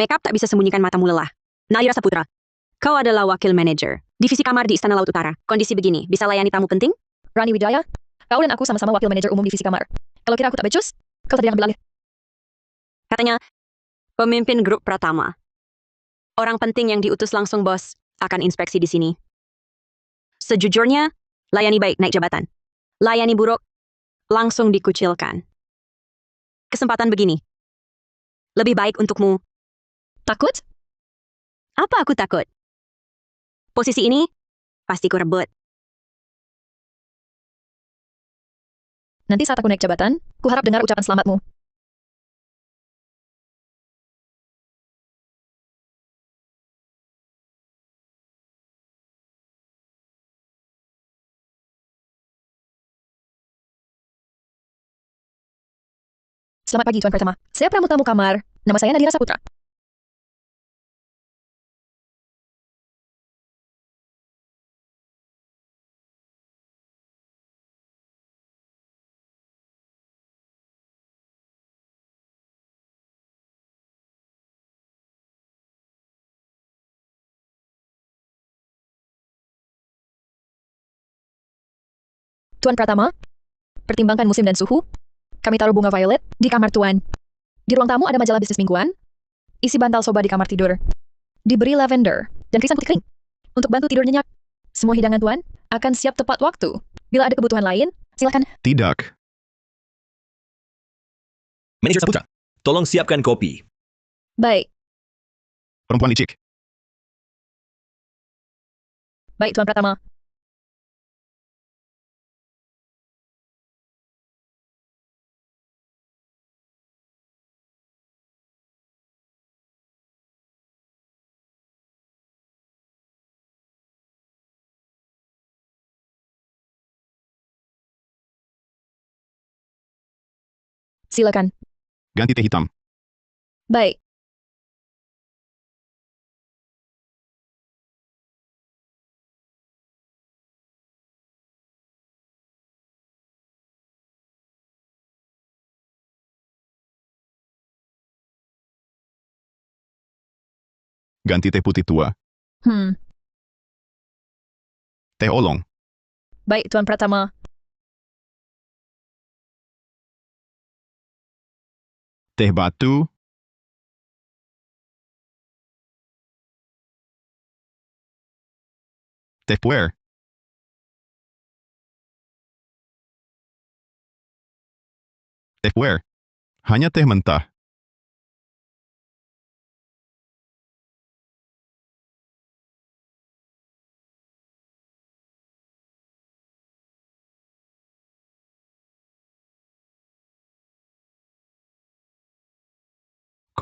Makeup tak bisa sembunyikan matamu lelah. Naira Saputra, kau adalah wakil manajer divisi kamar di Istana Laut Utara. Kondisi begini, bisa layani tamu penting? Rani Wijaya, kau dan aku sama-sama wakil manajer umum divisi kamar. Kalau kira aku tak becus, kau tadi yang ambil alih. Katanya, pemimpin grup Pratama. Orang penting yang diutus langsung bos akan inspeksi di sini. Sejujurnya, layani baik naik jabatan. Layani buruk, langsung dikucilkan. Kesempatan begini. Lebih baik untukmu. Takut? Apa aku takut? Posisi ini, pasti ku rebut. Nanti saat aku naik jabatan, ku harap dengar ucapan selamatmu. Selamat pagi, Tuan Pratama. Saya pramu-tamu kamar. Nama saya Nadira Saputra. Tuan Pratama, pertimbangkan musim dan suhu. Kami taruh bunga violet di kamar Tuan. Di ruang tamu ada majalah bisnis mingguan. Isi bantal soba di kamar tidur. Diberi lavender dan krisan putih kering. Untuk bantu tidur nyenyak. Semua hidangan Tuan akan siap tepat waktu. Bila ada kebutuhan lain, silakan. Tidak. Manajer Saputra, tolong siapkan kopi. Baik, Perempuan licik. baik Tuan Pratama. Silakan. Ganti teh hitam. Baik. Ganti teh putih tua. Teh olong. Baik Tuan Pratama. Teh batu. Teh puer. Teh puer. Hanya teh mentah.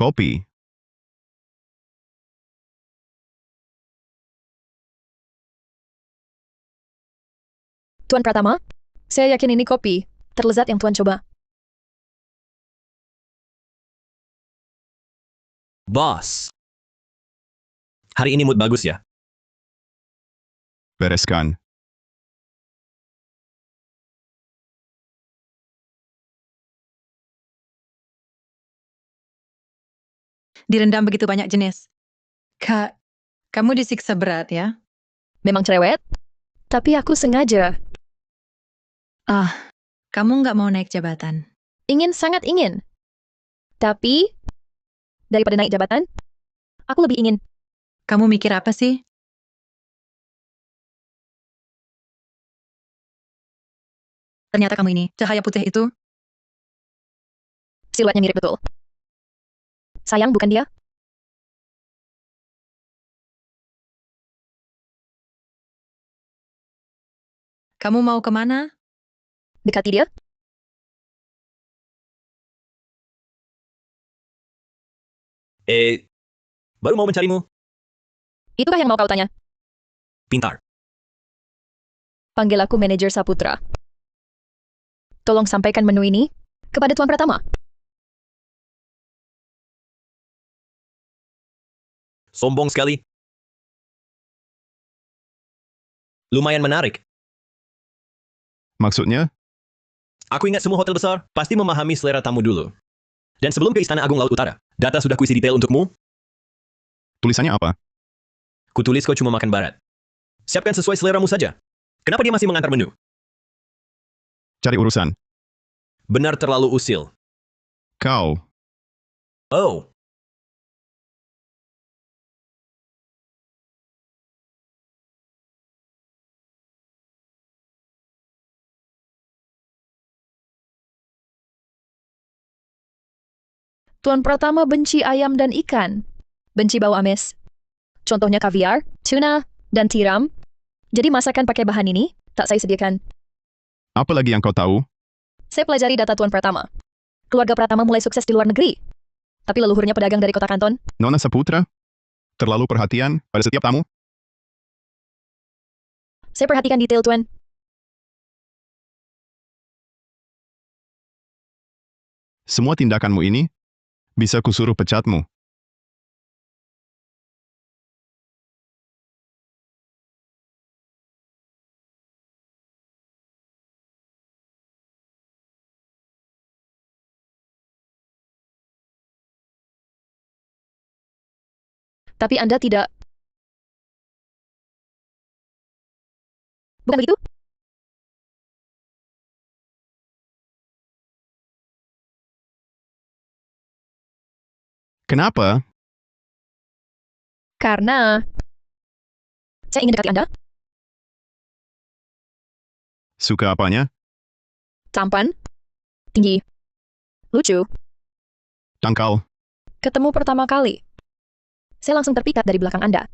Kopi. Tuan Pratama, saya yakin ini kopi terlezat yang Tuan coba. Bos. Hari ini mood bagus ya? Bereskan. Direndam begitu banyak jenis. Kak, kamu disiksa berat ya? Memang cerewet, tapi aku sengaja. Kamu nggak mau naik jabatan. Ingin, sangat ingin. Tapi, daripada naik jabatan, aku lebih ingin. Kamu mikir apa sih? Ternyata kamu ini, cahaya putih itu. Siluetnya mirip betul. Sayang, bukan dia? Kamu mau kemana? Dekati dia? Baru mau mencarimu. Itukah yang mau kau tanya? Pintar. Panggil aku manajer Saputra. Tolong sampaikan menu ini kepada Tuan Pratama. Sombong sekali. Lumayan menarik. Maksudnya? Aku ingat semua hotel besar pasti memahami selera tamu dulu. Dan sebelum ke Istana Agung Laut Utara, data sudah kuisi detail untukmu. Tulisannya apa? Kutulis kau cuma makan barat. Siapkan sesuai seleramu saja. Kenapa dia masih mengantar menu? Cari urusan. Benar terlalu usil. Kau. Oh, Tuan Pratama benci ayam dan ikan. Benci bau amis. Contohnya kaviar, tuna, dan tiram. Jadi masakan pakai bahan ini tak saya sediakan. Apa lagi yang kau tahu? Saya pelajari data Tuan Pratama. Keluarga Pratama mulai sukses di luar negeri. Tapi leluhurnya pedagang dari kota Kanton. Nona Saputra? Terlalu perhatian pada setiap tamu? Saya perhatikan detail, Tuan. Semua tindakanmu ini bisa kusuruh pecatmu. Tapi Anda tidak. Bukan begitu? Kenapa? Karena saya ingin dekati Anda. Suka apanya? Tampan, tinggi, lucu. Dangkal. Ketemu pertama kali. Saya langsung terpikat dari belakang Anda.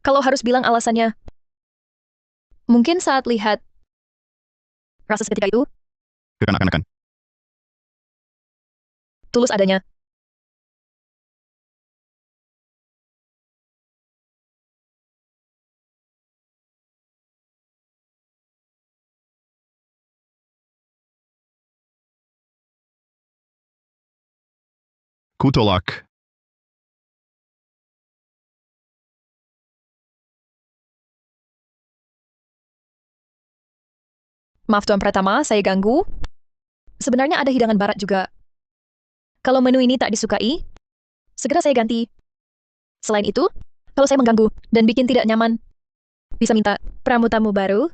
Kalau harus bilang alasannya, mungkin saat lihat rasa seketika itu, Kekanak-kanakan. tulus adanya. Kutolak. Maaf Tuan Pratama, saya ganggu. Sebenarnya ada hidangan barat juga. Kalau menu ini tak disukai, segera saya ganti. Selain itu, kalau saya mengganggu dan bikin tidak nyaman, bisa minta pramu-tamu baru.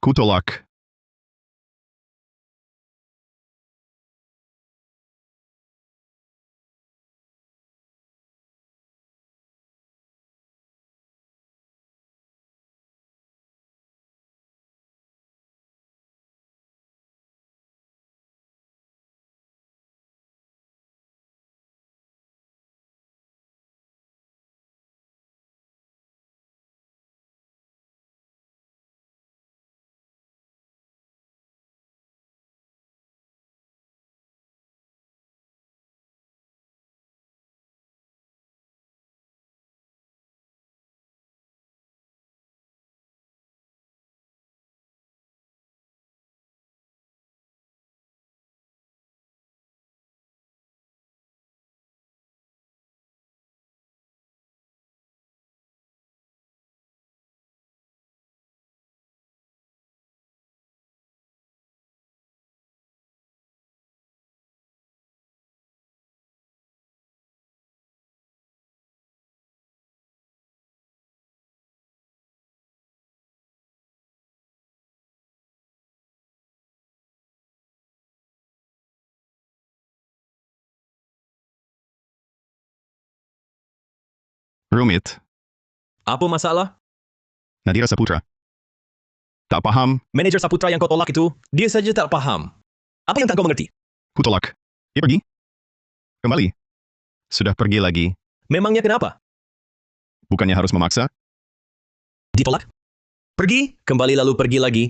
Kutolak. Rumit. apa masalah? Nadira Saputra. Tak paham. Manajer Saputra yang kau tolak itu, dia saja tak paham. Apa yang tak kau mengerti? Kutolak. Dia pergi. Kembali. Sudah pergi lagi. Memangnya kenapa? Bukannya harus memaksa? Ditolak? Pergi, kembali lalu pergi lagi.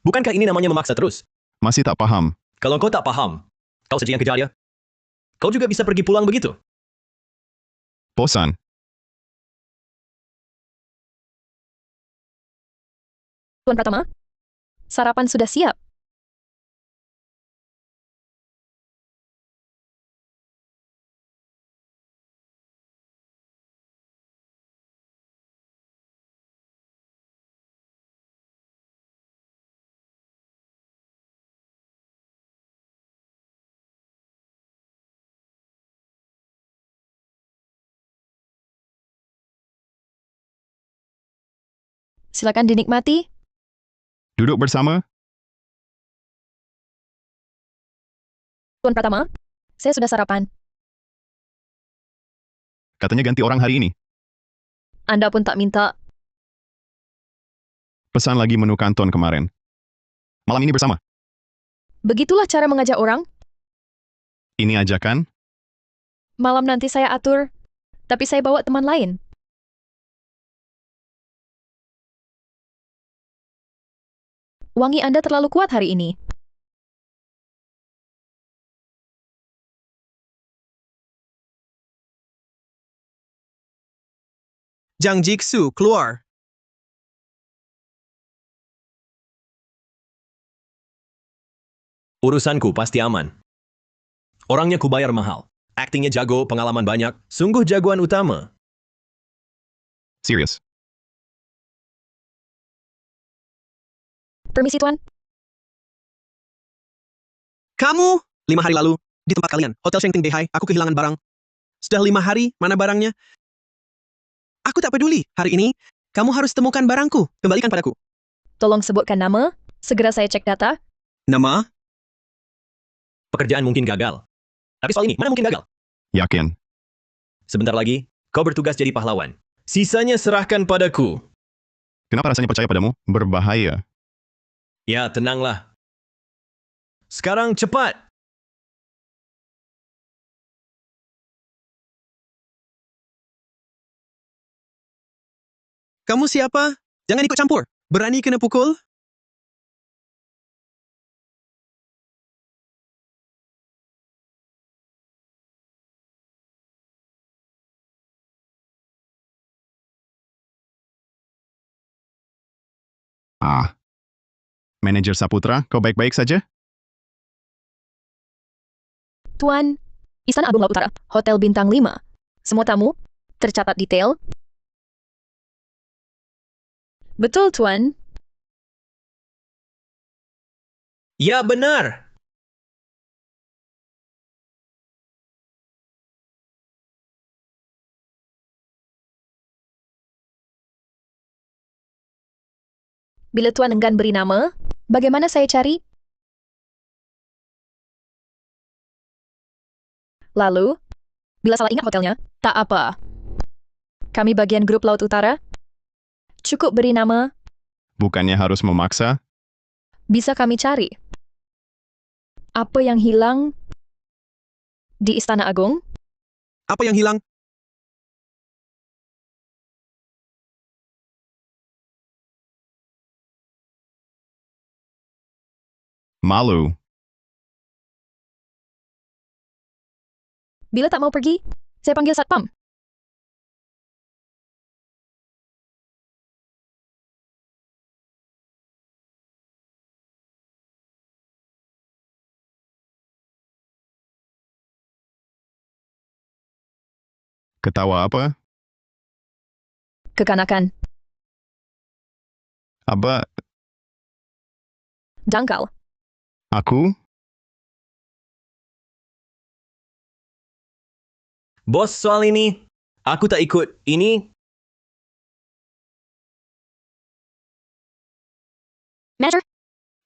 Bukankah ini namanya memaksa terus? Masih tak paham. Kalau kau tak paham, kau saja yang kejar ya. Kau juga bisa pergi pulang begitu. Bosan. Tuan Pratama, sarapan sudah siap. Silakan dinikmati. Duduk bersama. Tuan Pratama, saya sudah sarapan. Katanya ganti orang hari ini. Anda pun tak minta. Pesan lagi menu kanton kemarin. Malam ini bersama. Begitulah cara mengajak orang. Ini ajakan. Malam nanti saya atur, tapi saya bawa teman lain. Wangi Anda terlalu kuat hari ini. Jang Jiksu, keluar. Urusanku pasti aman. Orangnya kubayar mahal. Aktingnya jago, pengalaman banyak. Sungguh jagoan utama. Serius. Permisi, Tuan. Kamu, 5 hari lalu, di tempat kalian, Hotel Shengting Beihai, aku kehilangan barang. Sudah 5 hari, mana barangnya? Aku tak peduli, hari ini, kamu harus temukan barangku, kembalikan padaku. Tolong sebutkan nama, segera saya cek data. Nama? Pekerjaan mungkin gagal. Tapi soal ini, mana mungkin gagal? Yakin. Sebentar lagi, kau bertugas jadi pahlawan. Sisanya serahkan padaku. Kenapa rasanya percaya padamu? Berbahaya. Ya, tenanglah. Sekarang cepat. Kamu siapa? Jangan ikut campur. Berani kena pukul? Ah. Manajer Saputra, kau baik-baik saja? Tuan, Istana Agung Laut Utara, Hotel Bintang 5. Semua tamu, tercatat detail. Betul, Tuan. Ya, benar. Bila Tuan enggan beri nama, bagaimana saya cari? Lalu, bila salah ingat hotelnya, tak apa. Kami bagian grup Laut Utara. Cukup beri nama, Bukannya harus memaksa? bisa kami cari. Apa yang hilang di Istana Agung? Apa yang hilang? Malu. Bila tak mau pergi, saya panggil satpam. Ketawa apa? Kekanakan, Aba, dangkal. aku? Bos, soal ini, aku tak ikut. Ini, Manager,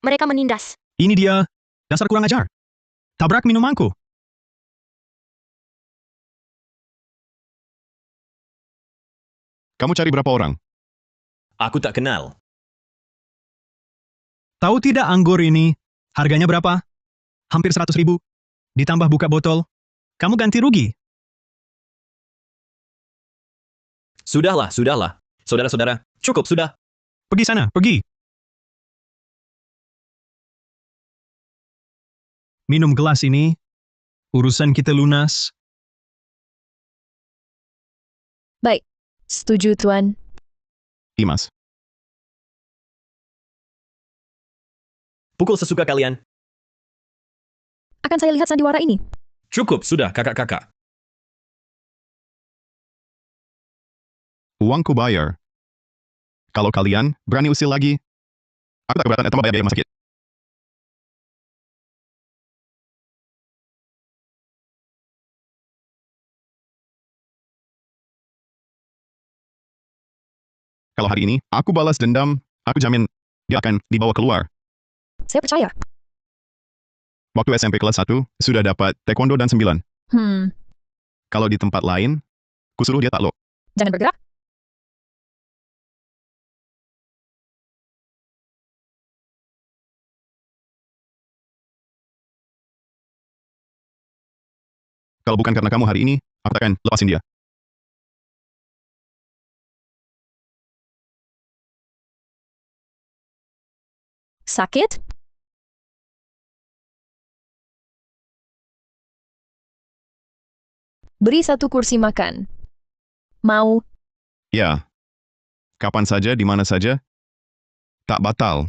mereka menindas. Ini dia. Dasar kurang ajar. Tabrak minumanku. Kamu cari berapa orang? aku tak kenal. Tahu tidak anggur ini? Harganya berapa? Hampir 100.000. Ditambah buka botol. Kamu ganti rugi. Sudahlah, sudahlah. Saudara-saudara, cukup sudah. Pergi sana, pergi. Minum gelas ini. Urusan kita lunas. Baik, setuju, Tuan. Dimas. Pukul sesuka kalian. Akan saya lihat sandiwara ini. Cukup, sudah, kakak-kakak. Uangku bayar. Kalau kalian berani usil lagi, aku tak keberatan tambah bayar biaya rumah sakit. Kalau hari ini aku balas dendam, aku jamin dia akan dibawa keluar. Saya percaya. Waktu SMP kelas 1, sudah dapat taekwondo dan 9. Kalau di tempat lain, kusuruh dia takluk. Jangan bergerak. Kalau bukan karena kamu hari ini, aku tak akan lepasin dia. Sakit? Beri satu kursi makan. Mau? Ya, kapan saja, di mana saja, tak batal.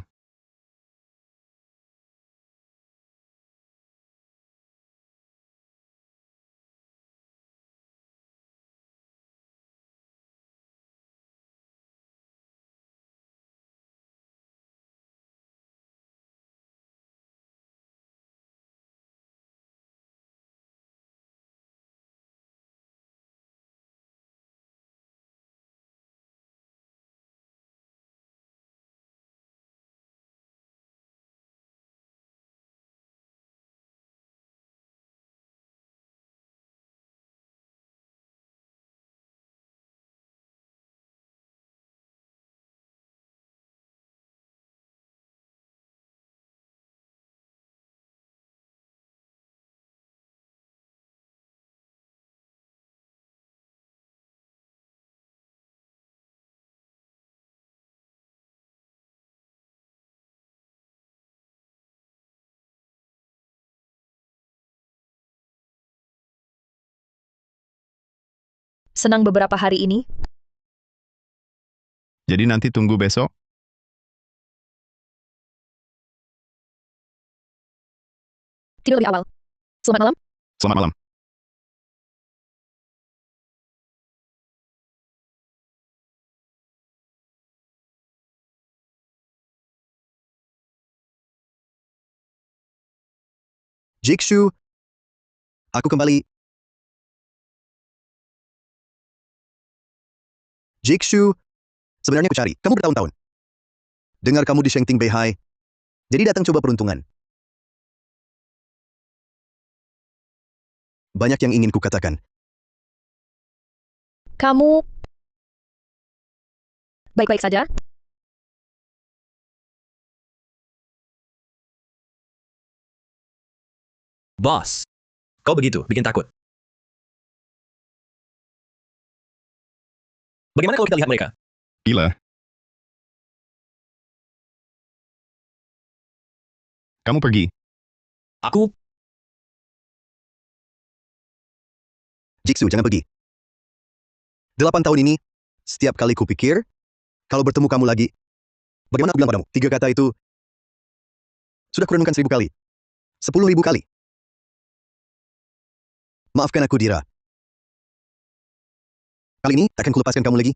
Senang beberapa hari ini? Jadi nanti tunggu besok. Tidur lebih awal. Selamat malam. Selamat malam. Jiksu, aku kembali. Jiksu, sebenarnya aku cari. Kamu bertahun-tahun. Dengar kamu di Shengting Beihai. Jadi datang coba peruntungan. Banyak yang ingin kukatakan. Kamu baik-baik saja? Bos, kau begitu, bikin takut. Bagaimana kalau kita lihat mereka? Gila. Kamu pergi. Aku, Jiksu, jangan pergi. 8 tahun ini, setiap kali kupikir, kalau bertemu kamu lagi, bagaimana aku bilang padamu? 3 kata itu, sudah kurenungkan 1000 kali. 10.000 kali. Maafkan aku, Dira. Kali ini, takkan kulepaskan kamu lagi.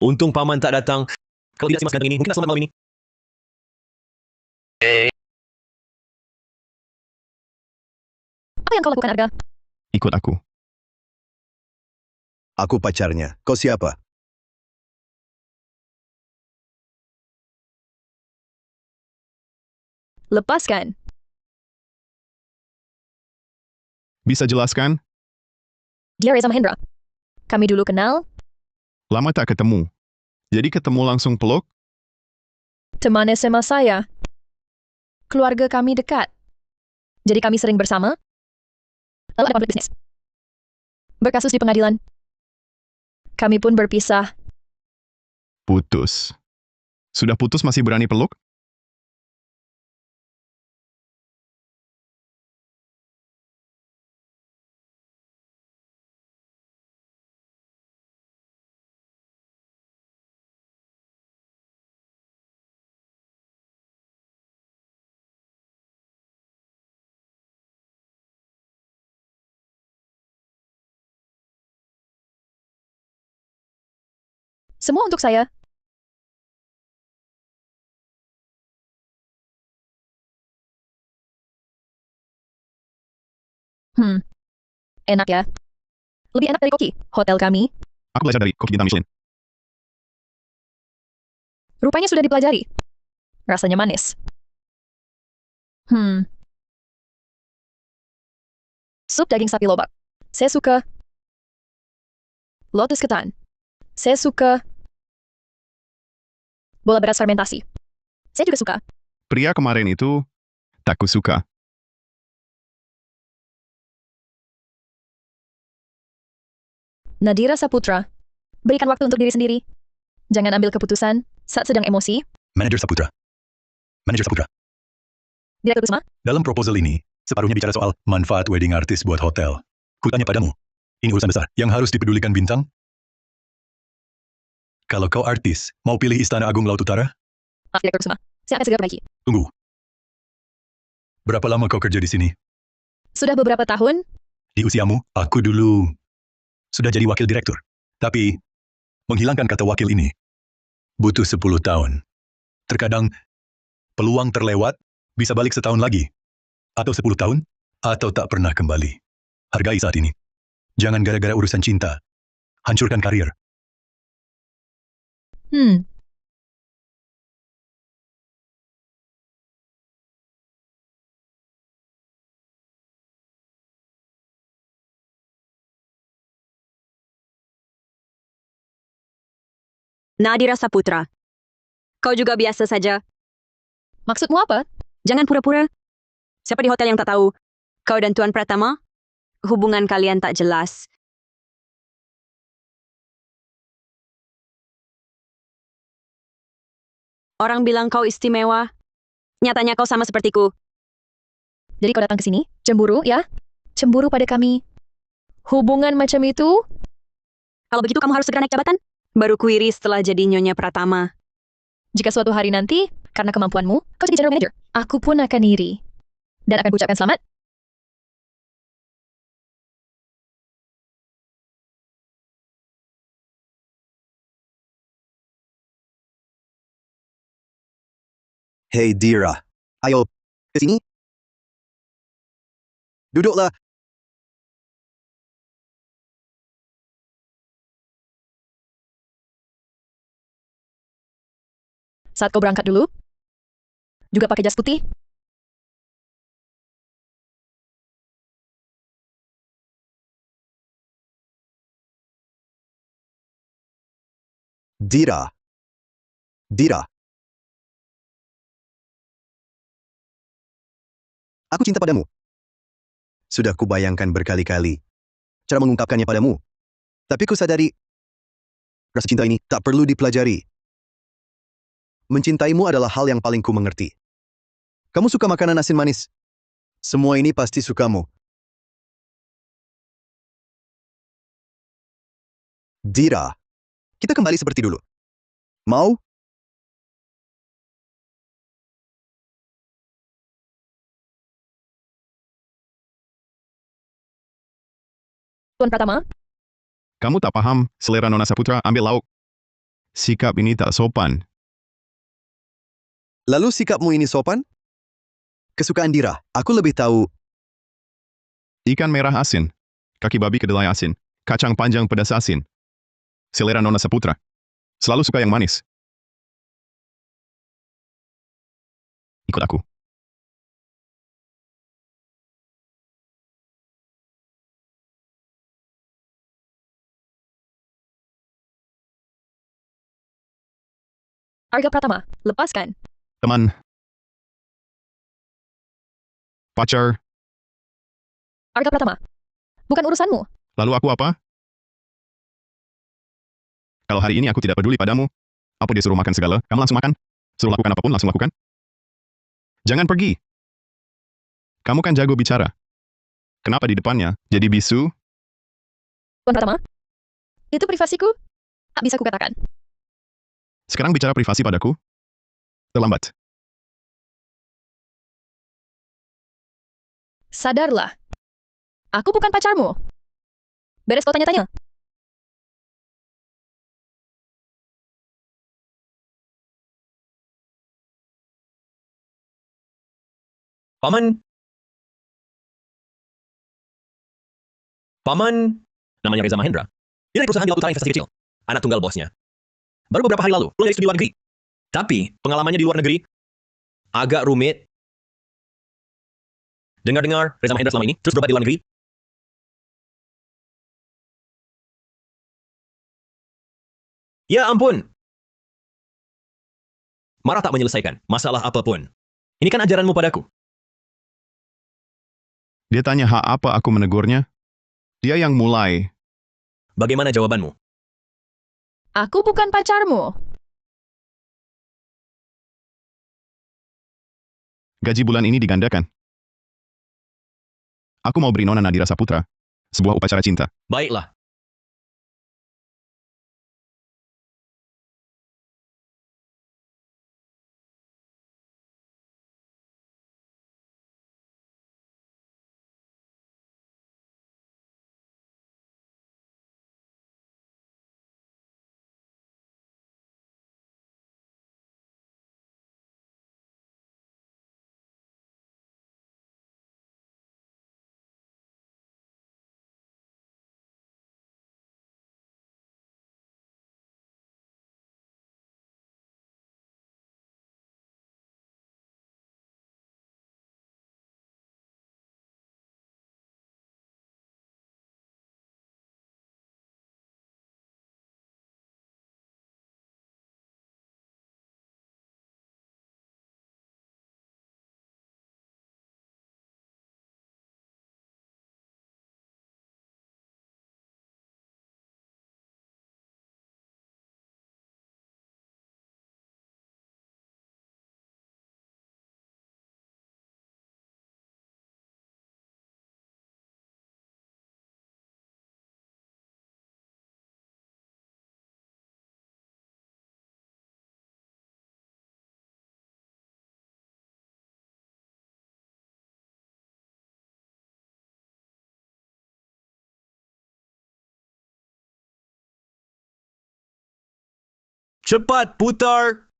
untung paman tak datang. Kalau tidak si mas ganteng ini, mungkin tak selamat malam ini. Apa yang kau lakukan, Arga? Ikut aku. Aku pacarnya. Kau siapa? Lepaskan. Bisa jelaskan? Dia Reza Mahendra. Kami dulu kenal, Lama tak ketemu. Jadi ketemu langsung peluk? teman SMA saya. Keluarga kami dekat. Jadi kami sering bersama. Lalu ada konflik bisnis. Berkasus di pengadilan. Kami pun berpisah. Putus. Sudah putus masih berani peluk? Semua untuk saya. Enak ya. Lebih enak dari koki, hotel kami. Aku belajar dari koki bintang Michelin. Rupanya sudah dipelajari. Rasanya manis. Sup daging sapi lobak. Saya suka. Lotus ketan. Saya suka. Bola beras fermentasi. Saya juga suka. Pria kemarin itu tak kusuka. Nadira Saputra. Berikan waktu untuk diri sendiri. Jangan ambil keputusan saat sedang emosi. Manajer Saputra. Manajer Saputra. Direktur Kusma. Dalam proposal ini, separuhnya bicara soal manfaat wedding artist buat hotel. Kutanya padamu, ini urusan besar yang harus dipedulikan bintang? Kalau kau artis, mau pilih Istana Agung Laut Utara? Maaf, Direktur Kusma. Saya akan segera perbaiki. Tunggu. Berapa lama kau kerja di sini? Sudah beberapa tahun. Di usiamu, aku dulu sudah jadi wakil direktur. Tapi, menghilangkan kata wakil ini butuh 10 tahun. Terkadang, peluang terlewat bisa balik setahun lagi. Atau 10 tahun, atau tak pernah kembali. Hargai saat ini. Jangan gara-gara urusan cinta. Hancurkan karir. Nadira Saputra. Kau juga biasa saja. Maksudmu apa? Jangan pura-pura. Siapa di hotel yang tak tahu? Kau dan Tuan Pratama? Hubungan kalian tak jelas. Orang bilang kau istimewa. Nyatanya kau sama sepertiku. Jadi kau datang ke sini? Cemburu, ya? Cemburu pada kami. Hubungan macam itu? Kalau begitu kamu harus segera naik jabatan. Baru kuiri setelah jadi Nyonya Pratama. Jika suatu hari nanti, karena kemampuanmu, kau jadi general manager. Aku pun akan iri. Dan akan kuucapkan selamat. Hey Dira, ayo ke sini. Duduklah. Saat kau berangkat dulu, juga pakai jas putih. Dira. Dira. Aku cinta padamu. Sudah kubayangkan berkali-kali cara mengungkapkannya padamu. Tapi kusadari, rasa cinta ini tak perlu dipelajari. Mencintaimu adalah hal yang paling ku mengerti. Kamu suka makanan asin manis. Semua ini pasti sukamu. Dira, kita kembali seperti dulu. Mau? Tuan Pratama, Kamu tak paham, selera Nona Saputra ambil lauk. Sikap ini tak sopan. Lalu sikapmu ini sopan? Kesukaan Dira, aku lebih tahu. Ikan merah asin. Kaki babi kedelai asin. Kacang panjang pedas asin. Selera Nona Saputra. Selalu suka yang manis. Ikut aku. Arga Pratama, lepaskan. Teman. Pacar. Arga Pratama, bukan urusanmu. Lalu aku apa? Kalau hari ini aku tidak peduli padamu, apa dia suruh makan segala, kamu langsung makan. Suruh lakukan apapun, langsung lakukan. Jangan pergi. Kamu kan jago bicara. Kenapa di depannya jadi bisu? Tuan Pratama, itu privasiku. Tak bisa kukatakan. Sekarang bicara privasi padaku. Terlambat. Sadarlah. Aku bukan pacarmu. Beres kau tanya-tanya. Paman. Paman. Namanya Reza Mahendra. Dia dari perusahaan di Laut Utara investasi kecil. Anak tunggal bosnya. Baru beberapa hari lalu, pulang dari studi luar negeri. Tapi, pengalamannya di luar negeri agak rumit. Dengar-dengar, Reza Mahendra selama ini terus berobat di luar negeri. Ya ampun. Marah tak menyelesaikan masalah apapun. Ini kan ajaranmu padaku. Dia tanya hak apa aku menegurnya. Dia yang mulai. Bagaimana jawabanmu? Aku bukan pacarmu. Gaji bulan ini digandakan. Aku mau beri Nona Nadira Saputra sebuah upacara cinta. Baiklah. Cepat putar.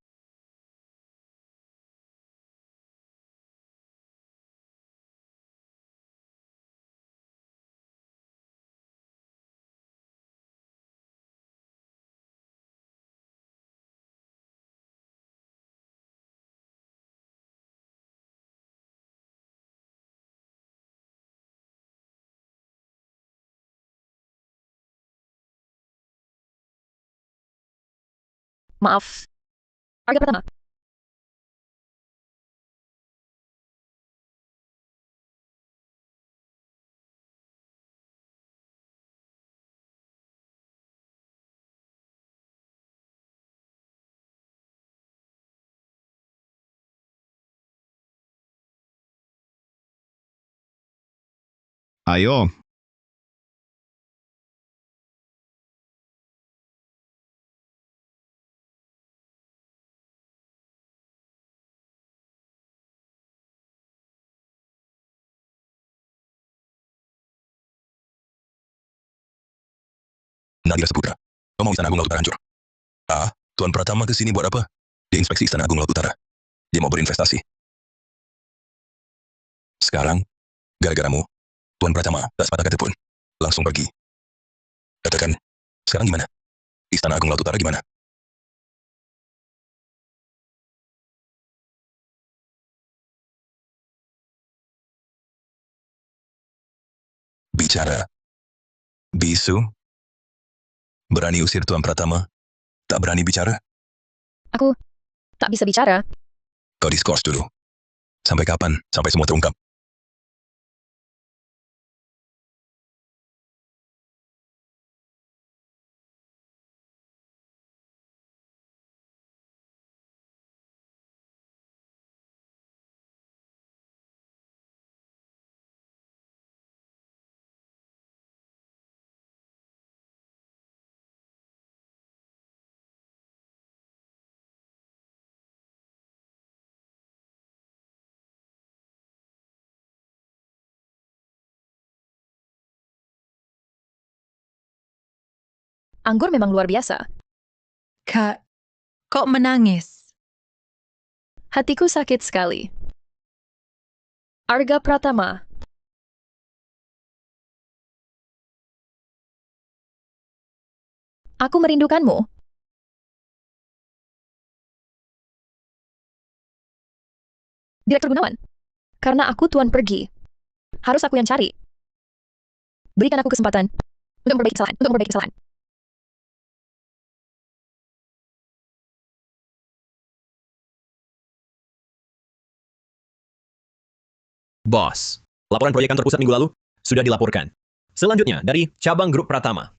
Maaf. Harga pertama. Ayo, Nadira Saputra, kau mau Istana Agung Laut Utara hancur? Ah, Tuan Pratama ke sini buat apa? Dia inspeksi Istana Agung Laut Utara. Dia mau berinvestasi. Sekarang, gara-garamu, Tuan Pratama tak sepatah kata pun. Langsung pergi. Katakan, sekarang gimana? Istana Agung Laut Utara gimana? Bicara. Bisu? Berani usir Tuan Pratama? Tak berani bicara? Aku tak bisa bicara. Kau diskors dulu. Sampai kapan? Sampai semua terungkap. Anggur memang luar biasa. Kak, kok menangis? Hatiku sakit sekali. Arga Pratama. Aku merindukanmu. Direktur Gunawan. Karena aku tuan pergi. Harus aku yang cari. Berikan aku kesempatan untuk memperbaiki kesalahan. Bos, laporan proyek kantor pusat minggu lalu sudah dilaporkan. Selanjutnya, dari cabang grup Pratama.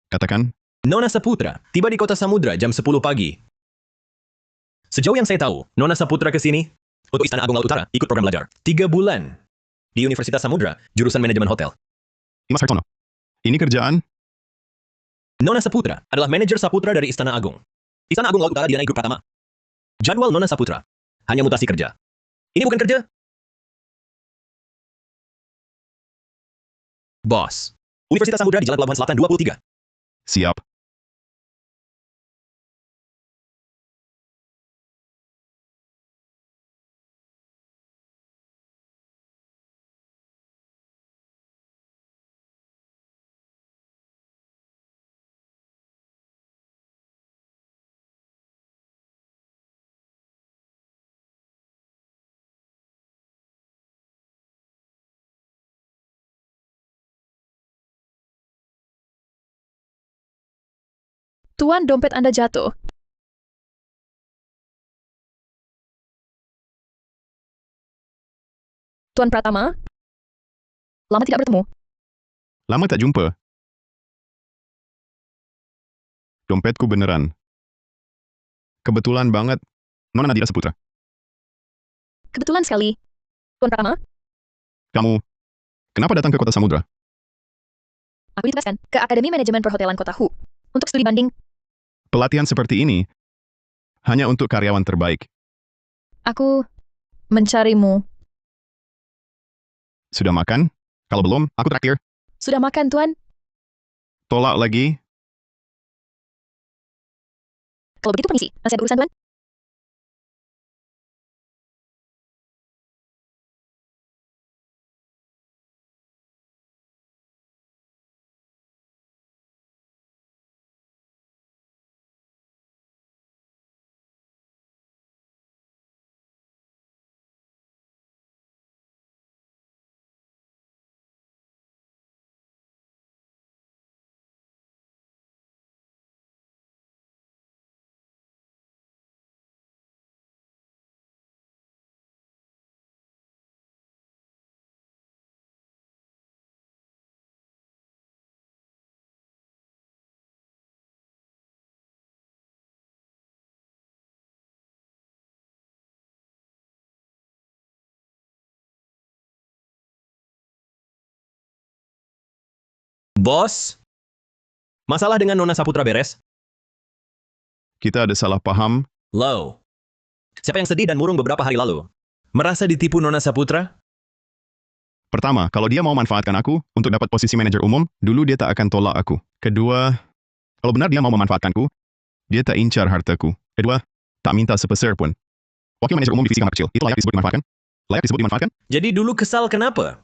Katakan, Nona Saputra tiba di kota Samudra jam 10 pagi. Sejauh yang saya tahu, Nona Saputra ke sini untuk Istana Agung Laut Utara ikut program belajar. 3 bulan di Universitas Samudra, jurusan manajemen hotel. Mas Hartono, ini kerjaan? Nona Saputra adalah manajer Saputra dari Istana Agung. Istana Agung Laut Utara didanai grup Pratama. Jadwal Nona Saputra hanya mutasi kerja. Ini bukan kerja. Bos, Universitas Samudra di Jalan Pelabuhan Selatan 23. Siap. Tuan, dompet Anda jatuh. Tuan Pratama? Lama tidak bertemu. Lama tak jumpa. Dompetku beneran. Kebetulan banget, Nona Nadira Saputra. Kebetulan sekali. Tuan Pratama, Kamu, kenapa datang ke kota Samudra? aku ditugaskan ke Akademi Manajemen Perhotelan Kota Hu untuk studi banding. Pelatihan seperti ini hanya untuk karyawan terbaik. Aku mencarimu. Sudah makan? Kalau belum, aku traktir. Sudah makan, Tuan? Tolak lagi? Kalau begitu permisi, masih ada urusan, Tuan? Bos, masalah dengan Nona Saputra beres? Kita ada salah paham. Low. Siapa yang sedih dan murung beberapa hari lalu? Merasa ditipu Nona Saputra? Pertama, kalau dia mau manfaatkan aku untuk dapat posisi manajer umum, dulu dia tak akan tolak aku. Kedua, kalau benar dia mau memanfaatkanku, dia tak incar hartaku. Kedua, tak minta sepeser pun. Wakil manajer umum divisi kamar kecil, itu layak disebut dimanfaatkan? Layak disebut dimanfaatkan? Jadi dulu kesal kenapa?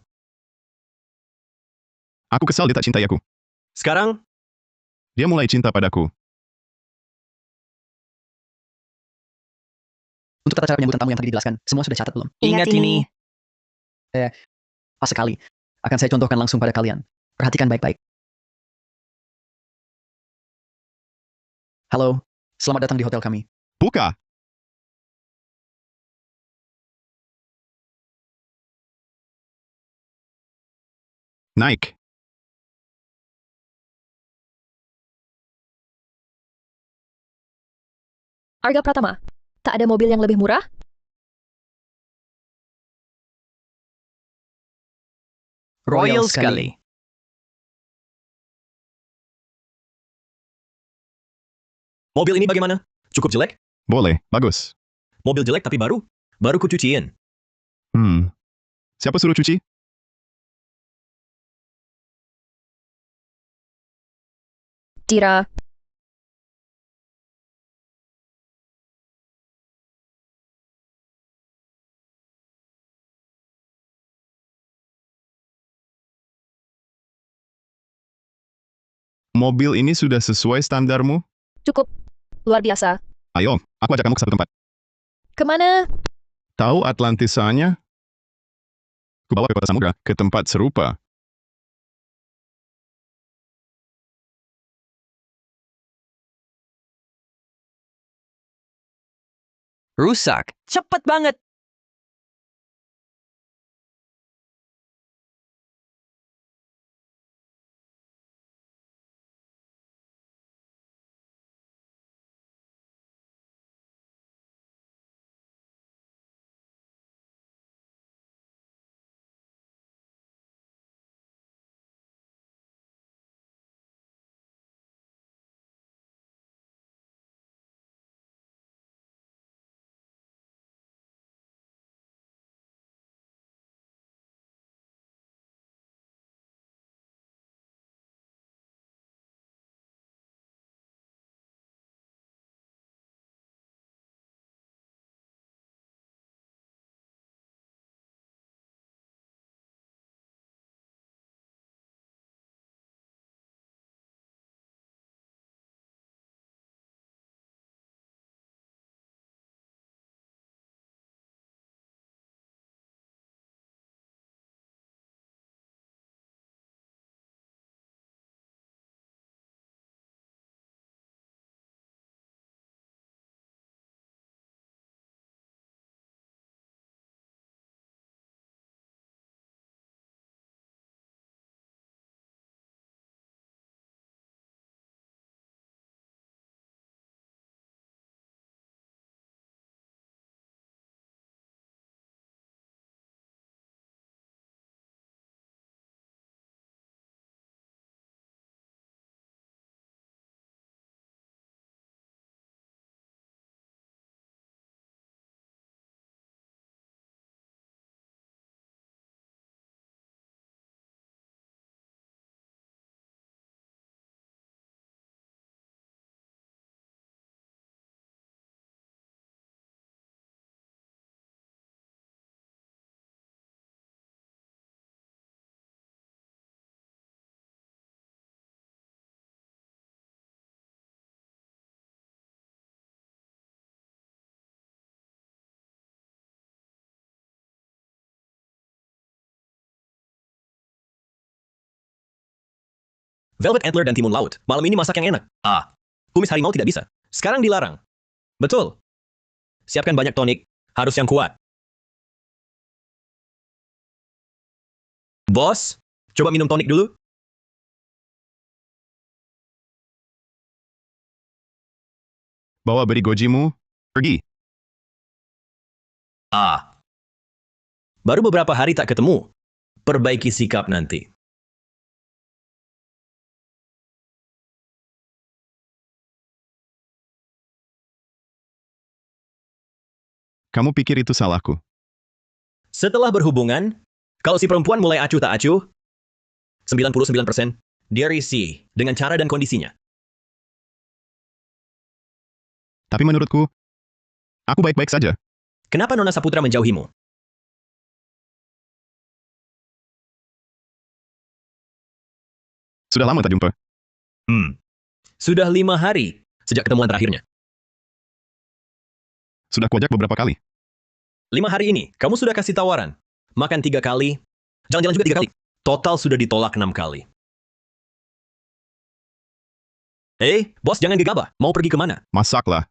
Aku kesal dia tak cintai aku. Sekarang, Dia mulai cinta padaku. Untuk tata cara penyambutan tamu yang tadi dijelaskan, semua sudah catat belum? Ingat ini. Pas sekali. Akan saya contohkan langsung pada kalian. Perhatikan baik-baik. Halo, selamat datang di hotel kami. Buka! Naik. Arga Pratama, tak ada mobil yang lebih murah? Royal sekali. mobil ini bagaimana? Cukup jelek? Boleh, bagus. Mobil jelek tapi baru? Baru kucuciin. Siapa suruh cuci? Tira. Mobil ini sudah sesuai standarmu? Cukup. Luar biasa. Ayo, aku ajak kamu ke satu tempat. Kemana? Tahu Atlantisanya? Kubawa ke kota samudra, ke tempat serupa. Rusak. Cepet banget. Velvet Antler dan timun laut. Malam ini masak yang enak. Kumis harimau tidak bisa. Sekarang dilarang. Betul. Siapkan banyak tonik. Harus yang kuat. Bos, coba minum tonik dulu. Bawa beri gojimu, pergi. Baru beberapa hari tak ketemu. Perbaiki sikap nanti. Kamu pikir itu salahku? Setelah berhubungan, kalau si perempuan mulai acuh tak acuh, 99%, dia risih dengan cara dan kondisinya. Tapi menurutku, aku baik-baik saja. Kenapa Nona Saputra menjauhimu? Sudah lama tak jumpa. Sudah 5 hari sejak ketemuan terakhirnya. Sudah kuajak beberapa kali. 5 hari ini, kamu sudah kasih tawaran. Makan 3 kali, jalan-jalan juga 3 kali. Total sudah ditolak 6 kali. Bos jangan gegabah. Mau pergi kemana? Masaklah.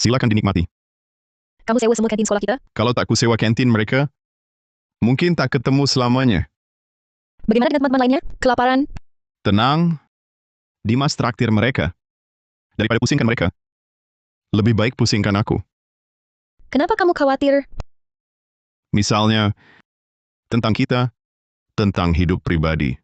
Silakan dinikmati. Kamu sewa semua kantin sekolah kita? Kalau tak kusewa kantin mereka, mungkin tak ketemu selamanya. Bagaimana dengan teman-teman lainnya? Kelaparan? Tenang, Dimas traktir mereka. Daripada pusingkan mereka, lebih baik pusingkan aku. Kenapa kamu khawatir? Misalnya, tentang kita, tentang hidup pribadi.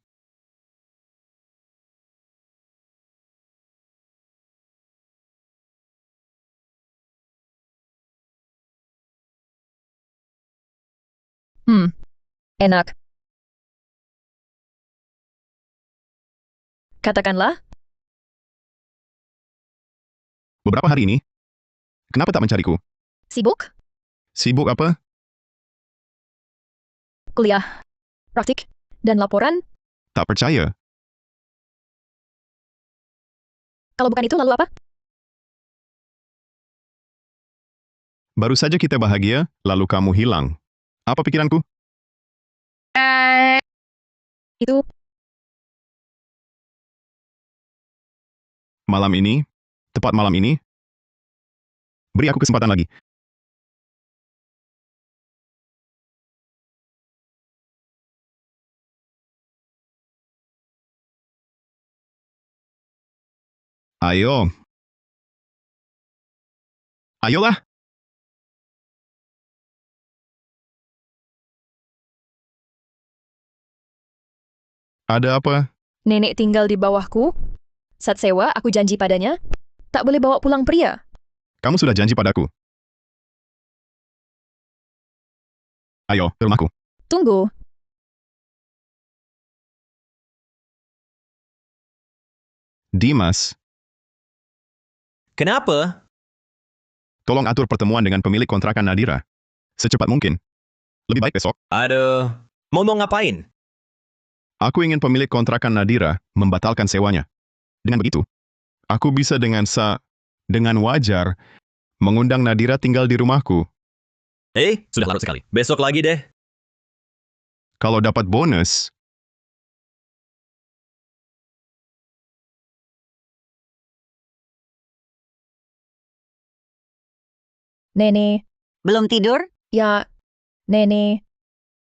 Enak. Katakanlah, Beberapa hari ini, kenapa tak mencariku? sibuk, Sibuk apa? kuliah, praktik, dan laporan. Tak percaya. Kalau bukan itu, lalu apa? Baru saja kita bahagia, lalu kamu hilang. Apa pikiranku? Itu, Malam ini, tepat malam ini, beri aku kesempatan lagi. Ayo. Ayolah. Ada apa? nenek tinggal di bawahku. Saat sewa, aku janji padanya, tak boleh bawa pulang pria. Kamu sudah janji padaku. Ayo, ke rumahku. Tunggu, Dimas, Kenapa? tolong atur pertemuan dengan pemilik kontrakan Nadira. Secepat mungkin. Lebih baik besok. Aduh, mau ngapain? Aku ingin pemilik kontrakan Nadira membatalkan sewanya. Dengan begitu, aku bisa dengan wajar mengundang Nadira tinggal di rumahku. Sudah larut sekali. Besok lagi deh. Kalau dapat bonus, nenek. Belum tidur? Ya, nenek.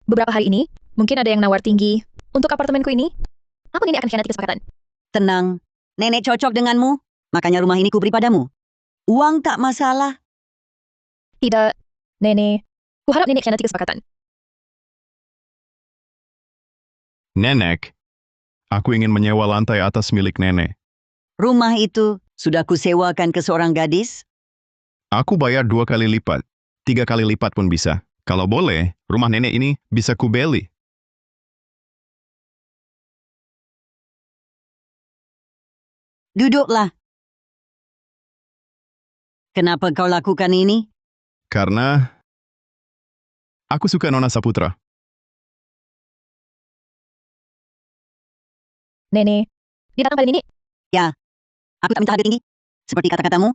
Beberapa hari ini, mungkin ada yang nawar tinggi. Untuk apartemenku ini, apa nenek akan khianati kesepakatan? Tenang. Nenek cocok denganmu, makanya rumah ini kuberi padamu. Uang tak masalah. Tidak, nenek. Kuharap nenek khianati kesepakatan. Nenek, aku ingin menyewa lantai atas milik nenek. Rumah itu sudah kusewakan ke seorang gadis. Aku bayar 2 kali lipat, 3 kali lipat pun bisa. Kalau boleh, rumah nenek ini bisa kubeli. Duduklah. Kenapa kau lakukan ini? Karena aku suka Nona Saputra. Nenek, dia datang pada nenek. Aku tak minta harga tinggi. Seperti kata-katamu,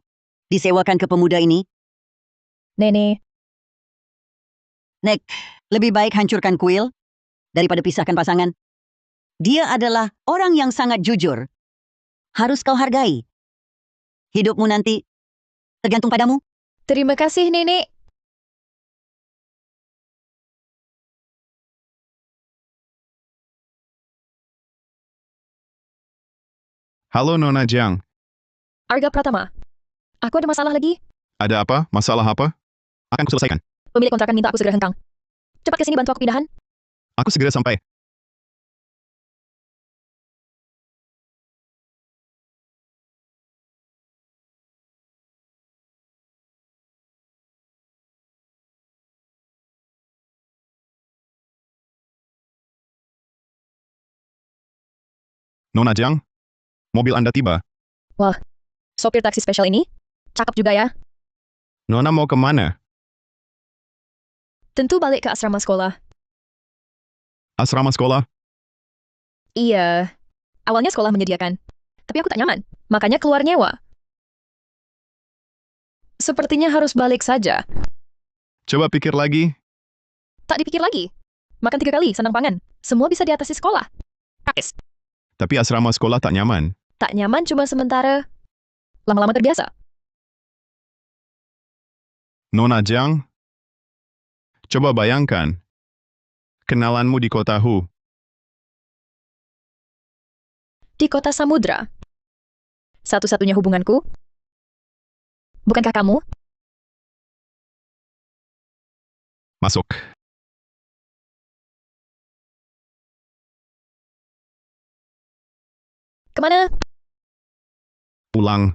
disewakan ke pemuda ini. Nenek, Nek, lebih baik hancurkan kuil daripada pisahkan pasangan. Dia adalah orang yang sangat jujur. Harus kau hargai. Hidupmu nanti tergantung padamu. terima kasih nenek. Halo Nona Jiang, Arga Pratama. Aku ada masalah lagi. ada apa? Masalah apa? Akan kuselesaikan. Pemilik kontrakan minta aku segera hengkang. Cepat ke sini bantu aku pindahan. Aku segera sampai. Nona Jiang, mobil Anda tiba. Sopir taksi spesial ini, cakep juga ya. Nona mau kemana? Tentu balik ke asrama sekolah. Asrama sekolah? Iya, awalnya sekolah menyediakan. Tapi aku tak nyaman, makanya keluar nyewa. Sepertinya harus balik saja. Coba pikir lagi. Tak dipikir lagi. Makan 3 kali, senang pangan. Semua bisa diatasi sekolah. Praktis. Tapi asrama sekolah tak nyaman. Tak nyaman cuma sementara. Lama-lama terbiasa. Nona Jiang, coba bayangkan kenalanmu di kota Hu. Di kota samudra. Satu-satunya hubunganku? Bukankah kamu? Masuk. Kemana? Ulang.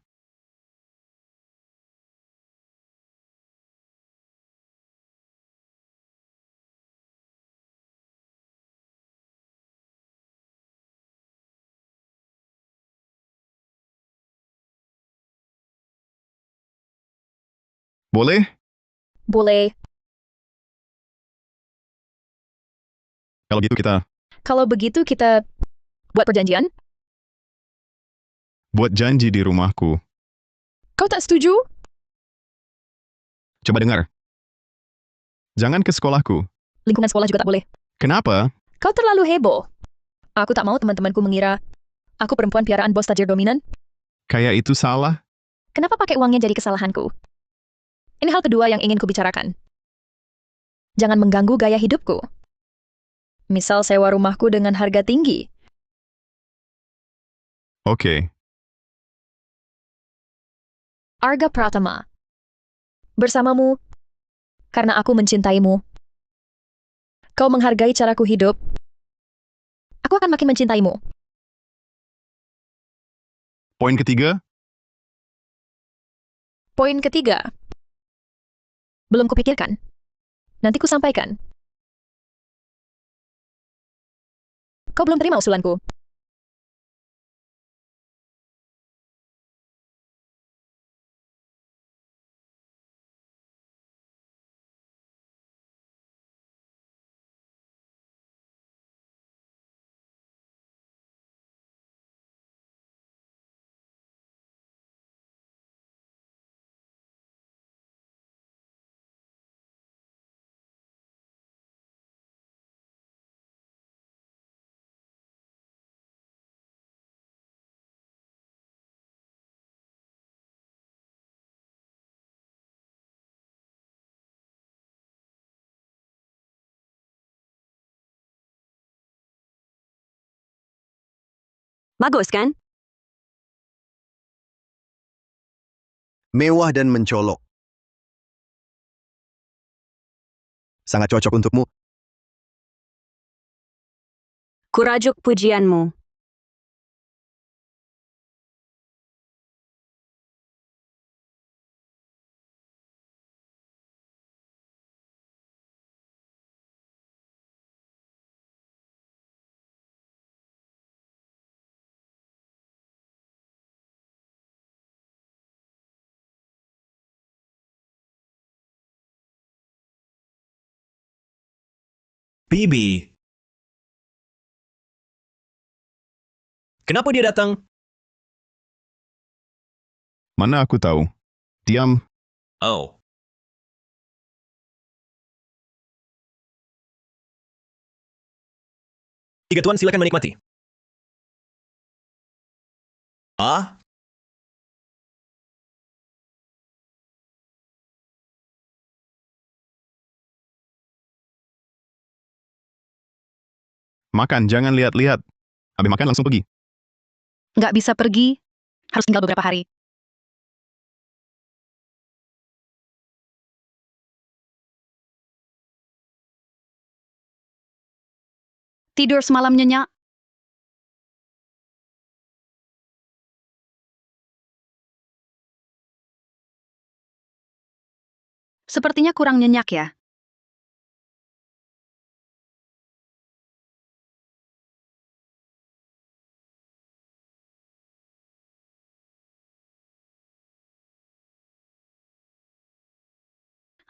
Boleh? Boleh. Kalau begitu kita Buat perjanjian? buat janji di rumahku. Kau tak setuju? Coba dengar. Jangan ke sekolahku. Lingkungan sekolah juga tak boleh. Kenapa? Kau terlalu heboh. Aku tak mau teman-temanku mengira aku perempuan piaraan bos tajir dominan. Kayak itu salah? Kenapa pakai uangnya jadi kesalahanku? Ini hal kedua yang ingin kubicarakan. Jangan mengganggu gaya hidupku. Misal sewa rumahku dengan harga tinggi. Oke. Arga Pratama. Bersamamu, karena aku mencintaimu. Kau menghargai caraku hidup. Aku akan makin mencintaimu. Poin ketiga, Poin ketiga. Belum kupikirkan. Nanti ku sampaikan. Kau belum terima usulanku. Bagus kan? Mewah dan mencolok. Sangat cocok untukmu. Kurajuk pujianmu. Bibi. Kenapa dia datang? mana aku tahu. Diam. Oh. Tiga tuan, silakan menikmati. Ah? Makan, jangan lihat-lihat. Habis makan langsung pergi. Nggak bisa pergi, harus tinggal beberapa hari. Tidur semalam nyenyak. Sepertinya kurang nyenyak ya.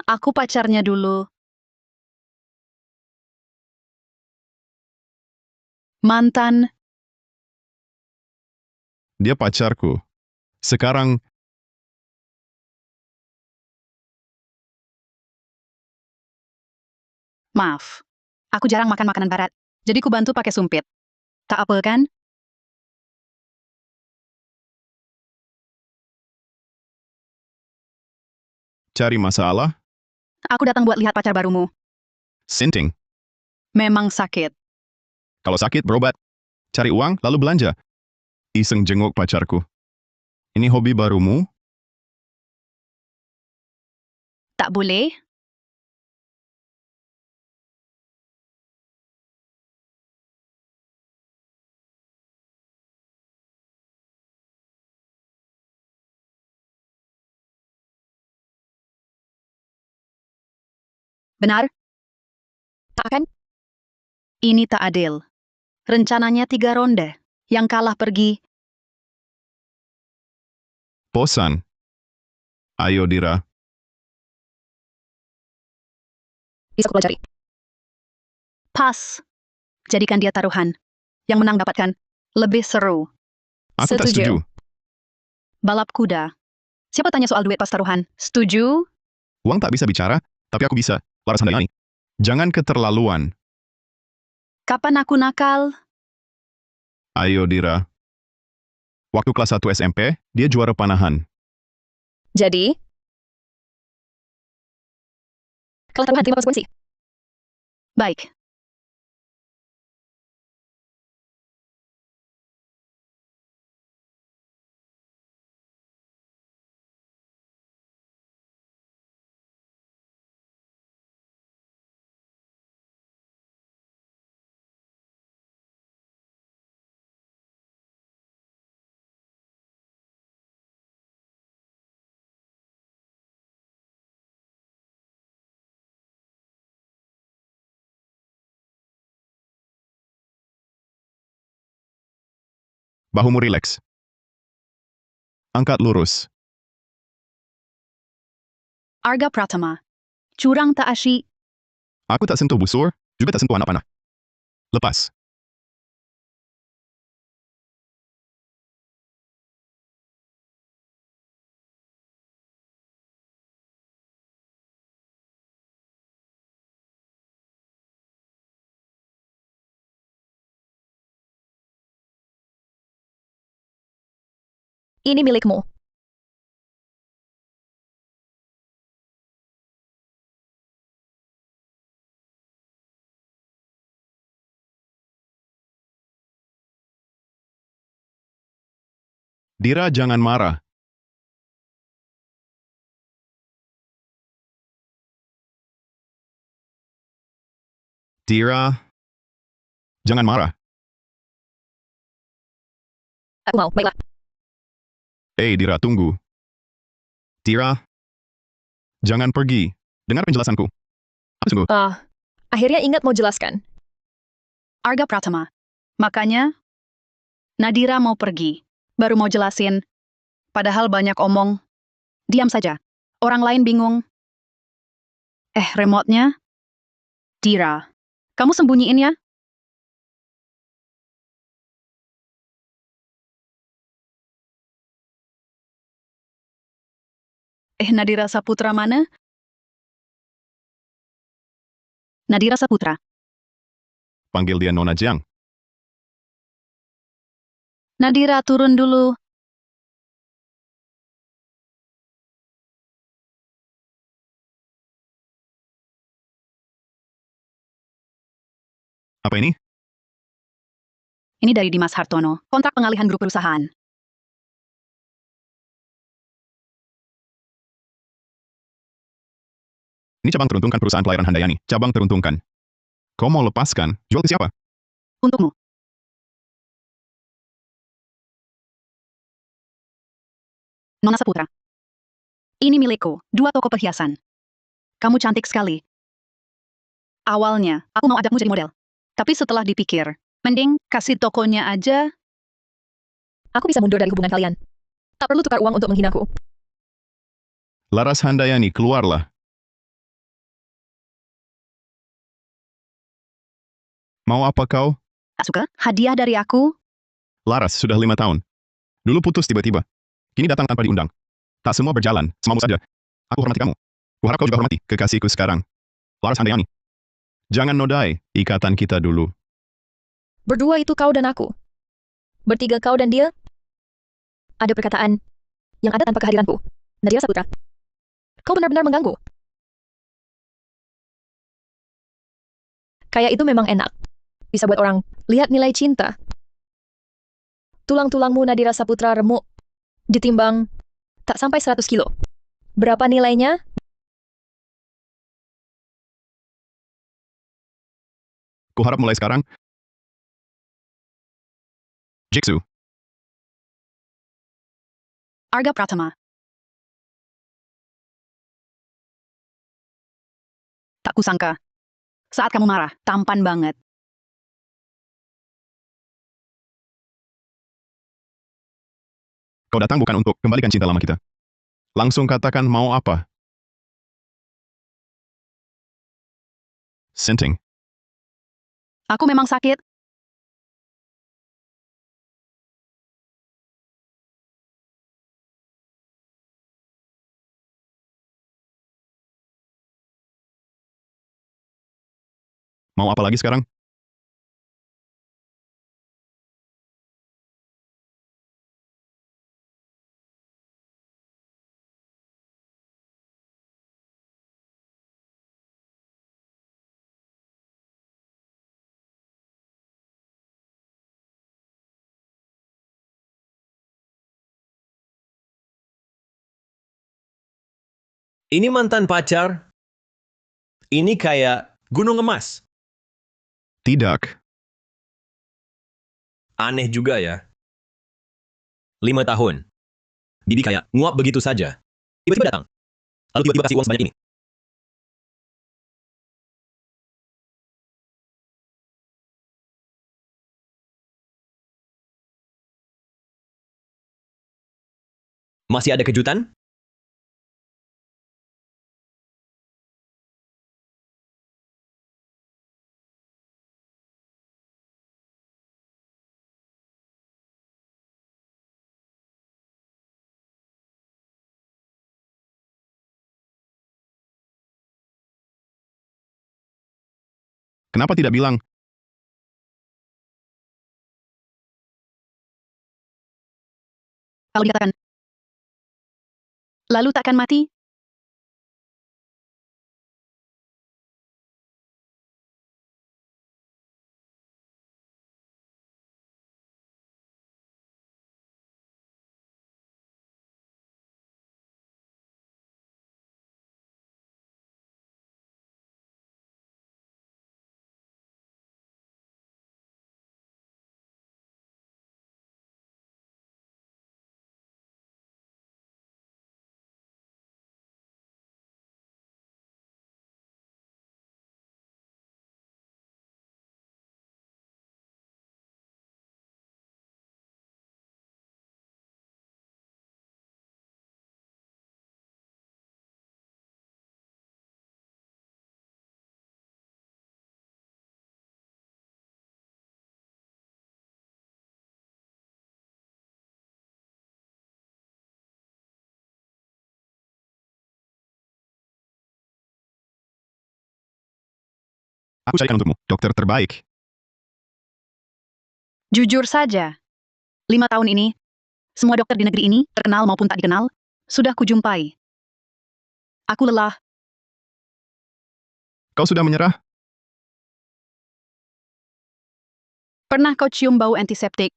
Aku pacarnya dulu. Mantan. Dia pacarku. Sekarang, Maaf. Aku jarang makan makanan barat. Jadi ku bantu pakai sumpit. Tak apa kan? Cari masalah? Aku datang buat lihat pacar barumu. Sinting. Memang sakit. Kalau sakit, berobat. Cari uang, lalu belanja. Iseng jenguk pacarku. Ini hobi barumu? Tak boleh? Benar? Tak akan? Ini tak adil. Rencananya 3 ronde. Yang kalah pergi. Bosan. Ayo, Dira. Bisa ku pelajari. Pas. Jadikan dia taruhan. Yang menang dapatkan. Lebih seru. Aku tak setuju. Balap kuda. Siapa tanya soal duit pas taruhan? Setuju? Uang tak bisa bicara, tapi aku bisa. Laras Handayani. Jangan keterlaluan. Kapan aku nakal? Ayo, Dira. Waktu kelas 1 SMP, dia juara panahan. Jadi? Kalah taruhan, terima konsekuensi. Baik. Bahumu rileks. Angkat lurus. Arga Pratama. Curang tak asyik. Aku tak sentuh busur, juga tak sentuh anak panah. Lepas. Ini milikmu. Dira, jangan marah. Dira, jangan marah. Aku mau, baiklah. Dira, tunggu. Dira, jangan pergi. Dengar penjelasanku. Apa sungguh? Akhirnya ingat mau jelaskan. Arga Pratama. Makanya, Nadira mau pergi. Baru mau jelasin. Padahal banyak omong. Diam saja. Orang lain bingung. Remote-nya? Dira. Kamu sembunyiin ya? Nadira Saputra mana? Nadira Saputra. Panggil dia Nona Jiang. Nadira turun dulu. Apa ini? Ini dari Dimas Hartono. Kontrak pengalihan grup perusahaan. Ini cabang teruntungkan perusahaan pelayaran Handayani. Cabang teruntungkan. Kau mau lepaskan? Jual ke siapa? Untukmu. Nona Saputra. Ini milikku. 2 toko perhiasan. Kamu cantik sekali. Awalnya, aku mau ajakmu jadi model. Tapi setelah dipikir, mending kasih tokonya aja. Aku bisa mundur dari hubungan kalian. Tak perlu tukar uang untuk menghinaku. Laras Handayani, keluarlah. Mau apa kau? Tak suka? Hadiah dari aku? Laras, sudah 5 tahun. Dulu putus tiba-tiba. Kini datang tanpa diundang. Tak semua berjalan, semau saja. Aku hormati kamu. Kuharap kau juga hormati kekasihku sekarang. Laras Handayani. Jangan nodai ikatan kita dulu. Berdua itu kau dan aku. Bertiga kau dan dia. Ada perkataan yang ada tanpa kehadiranku. Nadira Saputra. Kau benar-benar mengganggu. Kayak itu memang enak. Bisa buat orang lihat nilai cinta. Tulang-tulangmu Nadira Saputra remuk. Ditimbang tak sampai 100 kilo. Berapa nilainya? Kuharap mulai sekarang, Jiksu, Arga Pratama. Tak kusangka. Saat kamu marah, tampan banget. kau datang bukan untuk kembalikan cinta lama kita. Langsung katakan mau apa. Senting. Aku memang sakit. Mau apa lagi sekarang? Ini mantan pacar. Ini kayak gunung emas. Tidak. Aneh juga ya. 5 tahun. Bibi kayak nguap begitu saja. Tiba-tiba datang. Lalu tiba-tiba kasih uang sebanyak ini. Masih ada kejutan? Kenapa tidak bilang, Kalau dikatakan, lalu takkan mati? aku carikan untukmu, dokter terbaik. Jujur saja. 5 tahun ini, semua dokter di negeri ini, terkenal maupun tak dikenal, sudah kujumpai. Aku lelah. Kau sudah menyerah? Pernah kau cium bau antiseptik?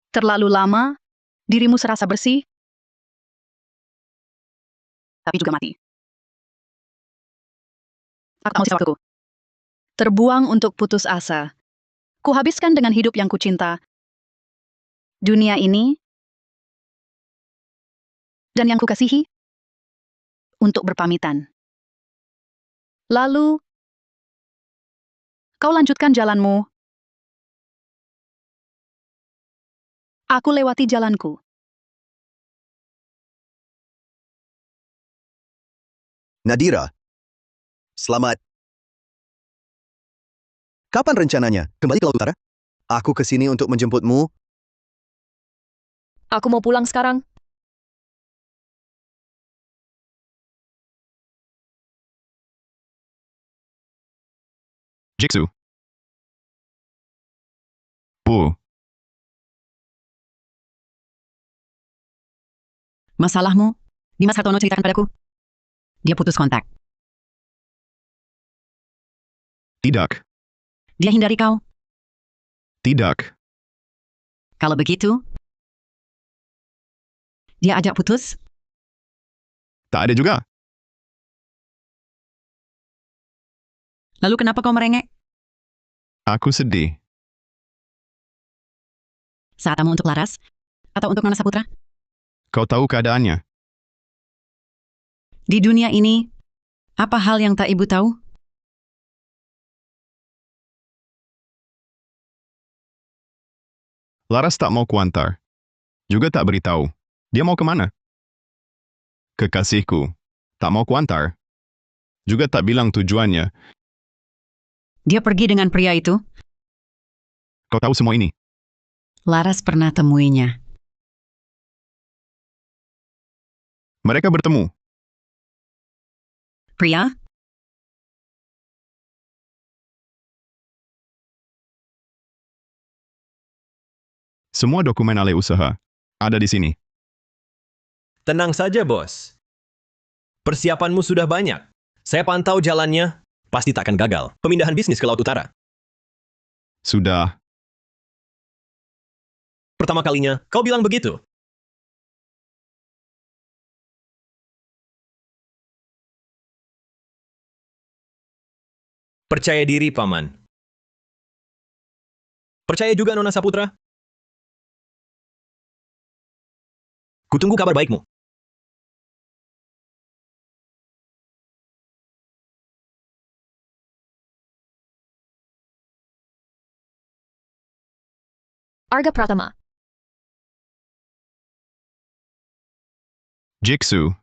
Terlalu lama, dirimu serasa bersih, tapi juga mati. Aku tak mau sisa waktuku. Terbuang untuk putus asa. Kuhabiskan dengan hidup yang kucinta. Dunia ini, dan yang kukasihi, untuk berpamitan. Lalu, kau lanjutkan jalanmu. Aku lewati jalanku. Nadira, selamat. Kapan rencananya kembali ke Laut Utara? Aku ke sini untuk menjemputmu. Aku mau pulang sekarang. Jiksu. Bu, Masalahmu? Dimas Hartono ceritakan padaku. Dia putus kontak. Tidak. Dia hindari kau. Tidak. Kalau begitu, dia ajak putus. Tak ada juga. Lalu kenapa kau merengek? Aku sedih. Saat kamu untuk Laras? Atau untuk Nona Saputra? Kau tahu keadaannya. Di dunia ini, apa hal yang tak ibu tahu? Laras tak mau kuantar. Juga tak beritahu. Dia mau kemana? Kekasihku. Tak mau kuantar. Juga tak bilang tujuannya. Dia pergi dengan pria itu. Kau tahu semua ini. Laras pernah temuinya. Mereka bertemu. Pria? Semua dokumen alih usaha ada di sini. Tenang saja, bos. Persiapanmu sudah banyak. Saya pantau jalannya. Pasti tak akan gagal. Pemindahan bisnis ke Laut Utara. Sudah. Pertama kalinya, kau bilang begitu. Percaya diri, Paman. Percaya juga, Nona Saputra. Kutunggu kabar baikmu. Arga Pratama. Jiksu.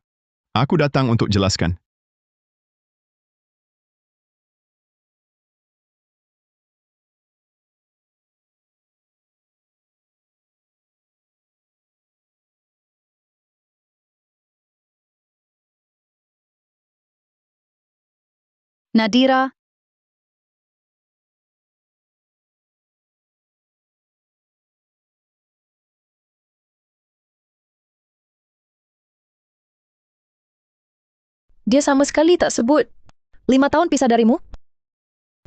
Aku datang untuk jelaskan. Nadira, Dia sama sekali tak sebut. 5 tahun pisah darimu?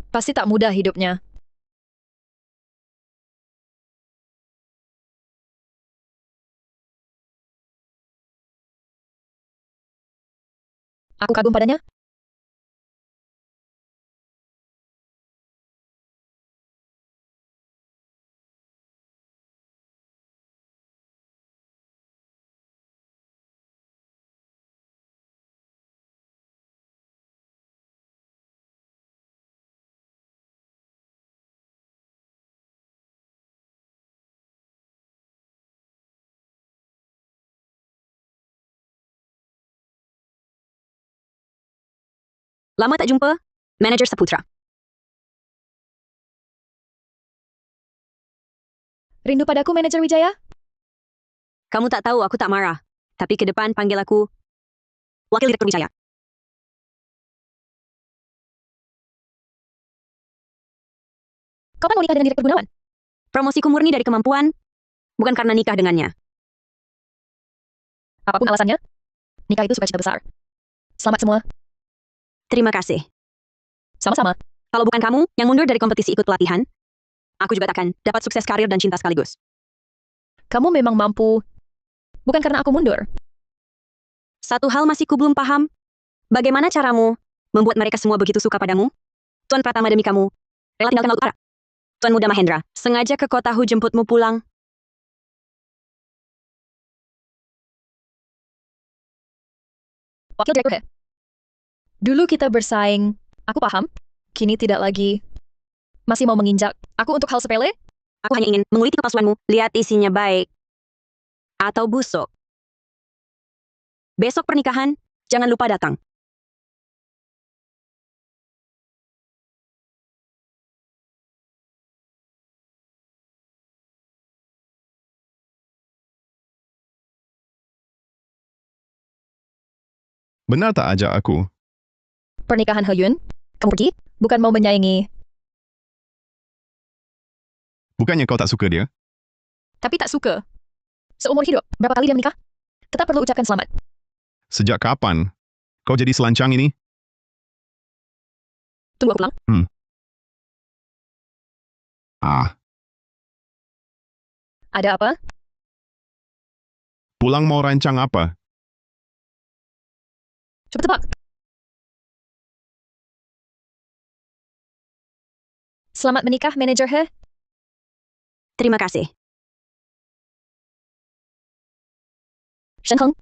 Pasti tak mudah hidupnya. Aku kagum padanya. Lama tak jumpa, Manager Saputra. Rindu padaku, Manajer Wijaya? Kamu tak tahu aku tak marah. Tapi ke depan panggil aku Wakil Direktur Wijaya. Kapan mau nikah dengan Direktur Gunawan? Promosiku murni dari kemampuan, bukan karena nikah dengannya. Apapun alasannya, nikah itu sukacita besar. Selamat semua. Terima kasih. Sama-sama. Kalau bukan kamu yang mundur dari kompetisi ikut pelatihan, aku juga takkan dapat sukses karir dan cinta sekaligus. Kamu memang mampu. Bukan karena aku mundur. Satu hal masih ku belum paham. Bagaimana caramu membuat mereka semua begitu suka padamu? Tuan Pratama demi kamu. Rela tinggalkan Laut Utara. Tuan Muda Mahendra, sengaja ke kotahu jemputmu pulang. Wakil Direktur He. Dulu kita bersaing. Aku paham. Kini tidak lagi. Masih mau menginjak aku untuk hal sepele? Aku hanya ingin menguliti kepalsuanmu. Lihat isinya baik. Atau busuk. Besok pernikahan, jangan lupa datang. Benar tak ajak aku? Pernikahan He Yun? Kamu pergi? Bukan mau menyaingi. Bukannya kau tak suka dia? Tapi tak suka. Seumur hidup, berapa kali dia menikah? Tetap perlu ucapkan selamat. Sejak kapan? Kau jadi selancang ini? Tunggu aku pulang. Ah, Ada apa? pulang mau rancang apa? Coba tebak. Selamat menikah, manajer He. Terima kasih. Shen Heng.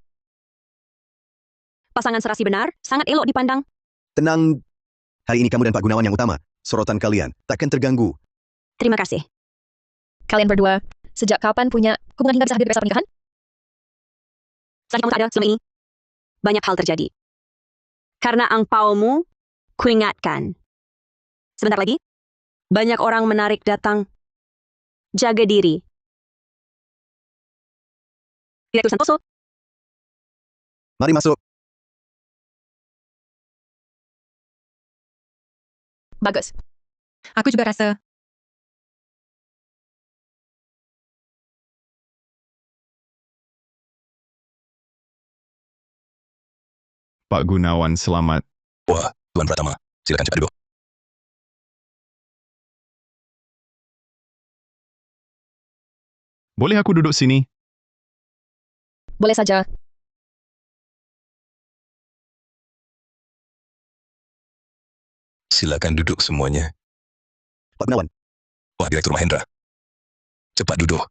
Pasangan serasi benar, sangat elok dipandang. Tenang, hari ini kamu dan Pak Gunawan yang utama. Sorotan kalian takkan terganggu. Terima kasih. Kalian berdua, sejak kapan punya hubungan hingga bisa hadir di pesta pernikahan? Selagi kamu tak ada selama ini, banyak hal terjadi. Karena angpaumu, kuingatkan. Sebentar lagi, banyak orang menarik datang. Jaga diri. Direktur Santoso, Mari masuk. Bagus. Aku juga rasa Pak Gunawan, selamat. Wah, Tuan Pratama, silakan cepat duduk. Boleh aku duduk sini? Boleh saja. Silakan duduk semuanya. Pak Gunawan, Wah, Direktur Mahendra. Cepat duduk.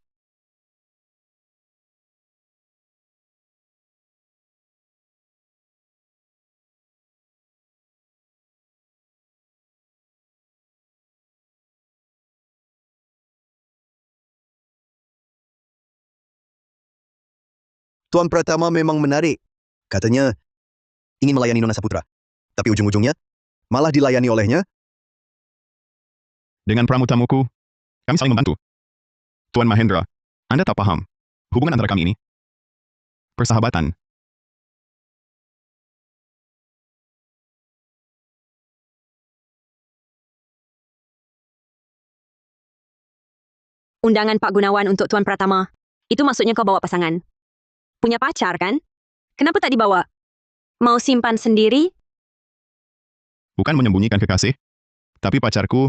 Tuan Pratama memang menarik. Katanya ingin melayani Nona Saputra. Tapi ujung-ujungnya malah dilayani olehnya. Dengan pramutamuku, kami saling membantu. Tuan Mahendra, Anda tak paham hubungan antara kami ini. Persahabatan. undangan Pak Gunawan untuk Tuan Pratama. Itu maksudnya kau bawa pasangan. Punya pacar, kan? Kenapa tak dibawa? Mau simpan sendiri? Bukan menyembunyikan kekasih, tapi pacarku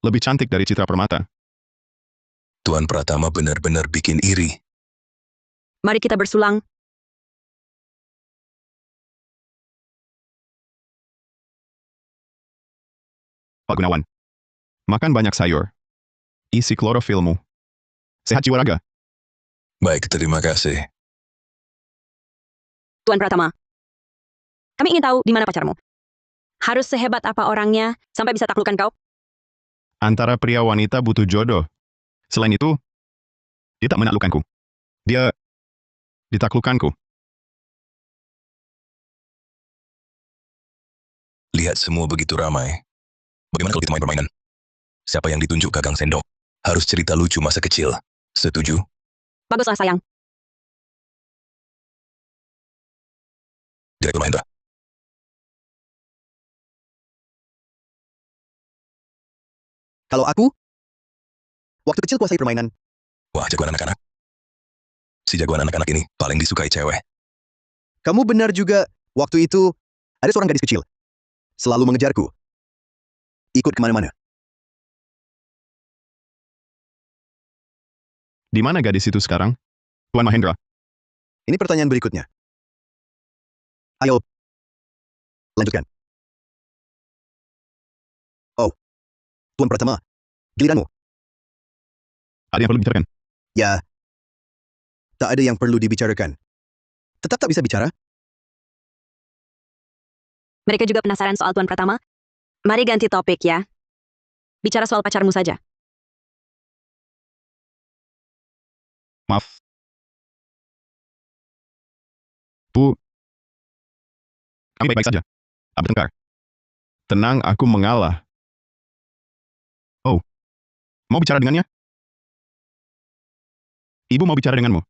lebih cantik dari Citra Permata. Tuan Pratama benar-benar bikin iri. Mari kita bersulang. Pak Gunawan, makan banyak sayur. Isi klorofilmu. Sehat jiwa raga. Baik, terima kasih. Tuan Pratama, kami ingin tahu di mana pacarmu. Harus sehebat apa orangnya sampai bisa taklukkan kau? Antara pria wanita butuh jodoh. Selain itu, dia tak menaklukkanku. Dia ditaklukkanku. Lihat semua begitu ramai. Bagaimana kalau kita main permainan? Siapa yang ditunjuk Kakang Sendok? Harus cerita lucu masa kecil. Setuju? Baguslah, sayang. Direktur Mahendra. Kalau aku, waktu kecil kuasai permainan. Wah, jagoan anak-anak. Si jagoan anak-anak ini paling disukai cewek. Kamu benar juga, waktu itu ada seorang gadis kecil. Selalu mengejarku. Ikut kemana-mana. Di mana gadis itu sekarang? Tuan Mahendra. Ini pertanyaan berikutnya. Ayo, lanjutkan. Oh, Tuan Pratama, giliranmu. Ada yang perlu dibicarakan? Ya, tak ada yang perlu dibicarakan. Tetap tak bisa bicara? Mereka juga penasaran soal Tuan Pratama. Mari ganti topik, ya. Bicara soal pacarmu saja. Maaf. Bu, kami baik-baik saja. Apa tengkar? Tenang, aku mengalah. Oh, mau bicara dengannya? Ibu mau bicara denganmu.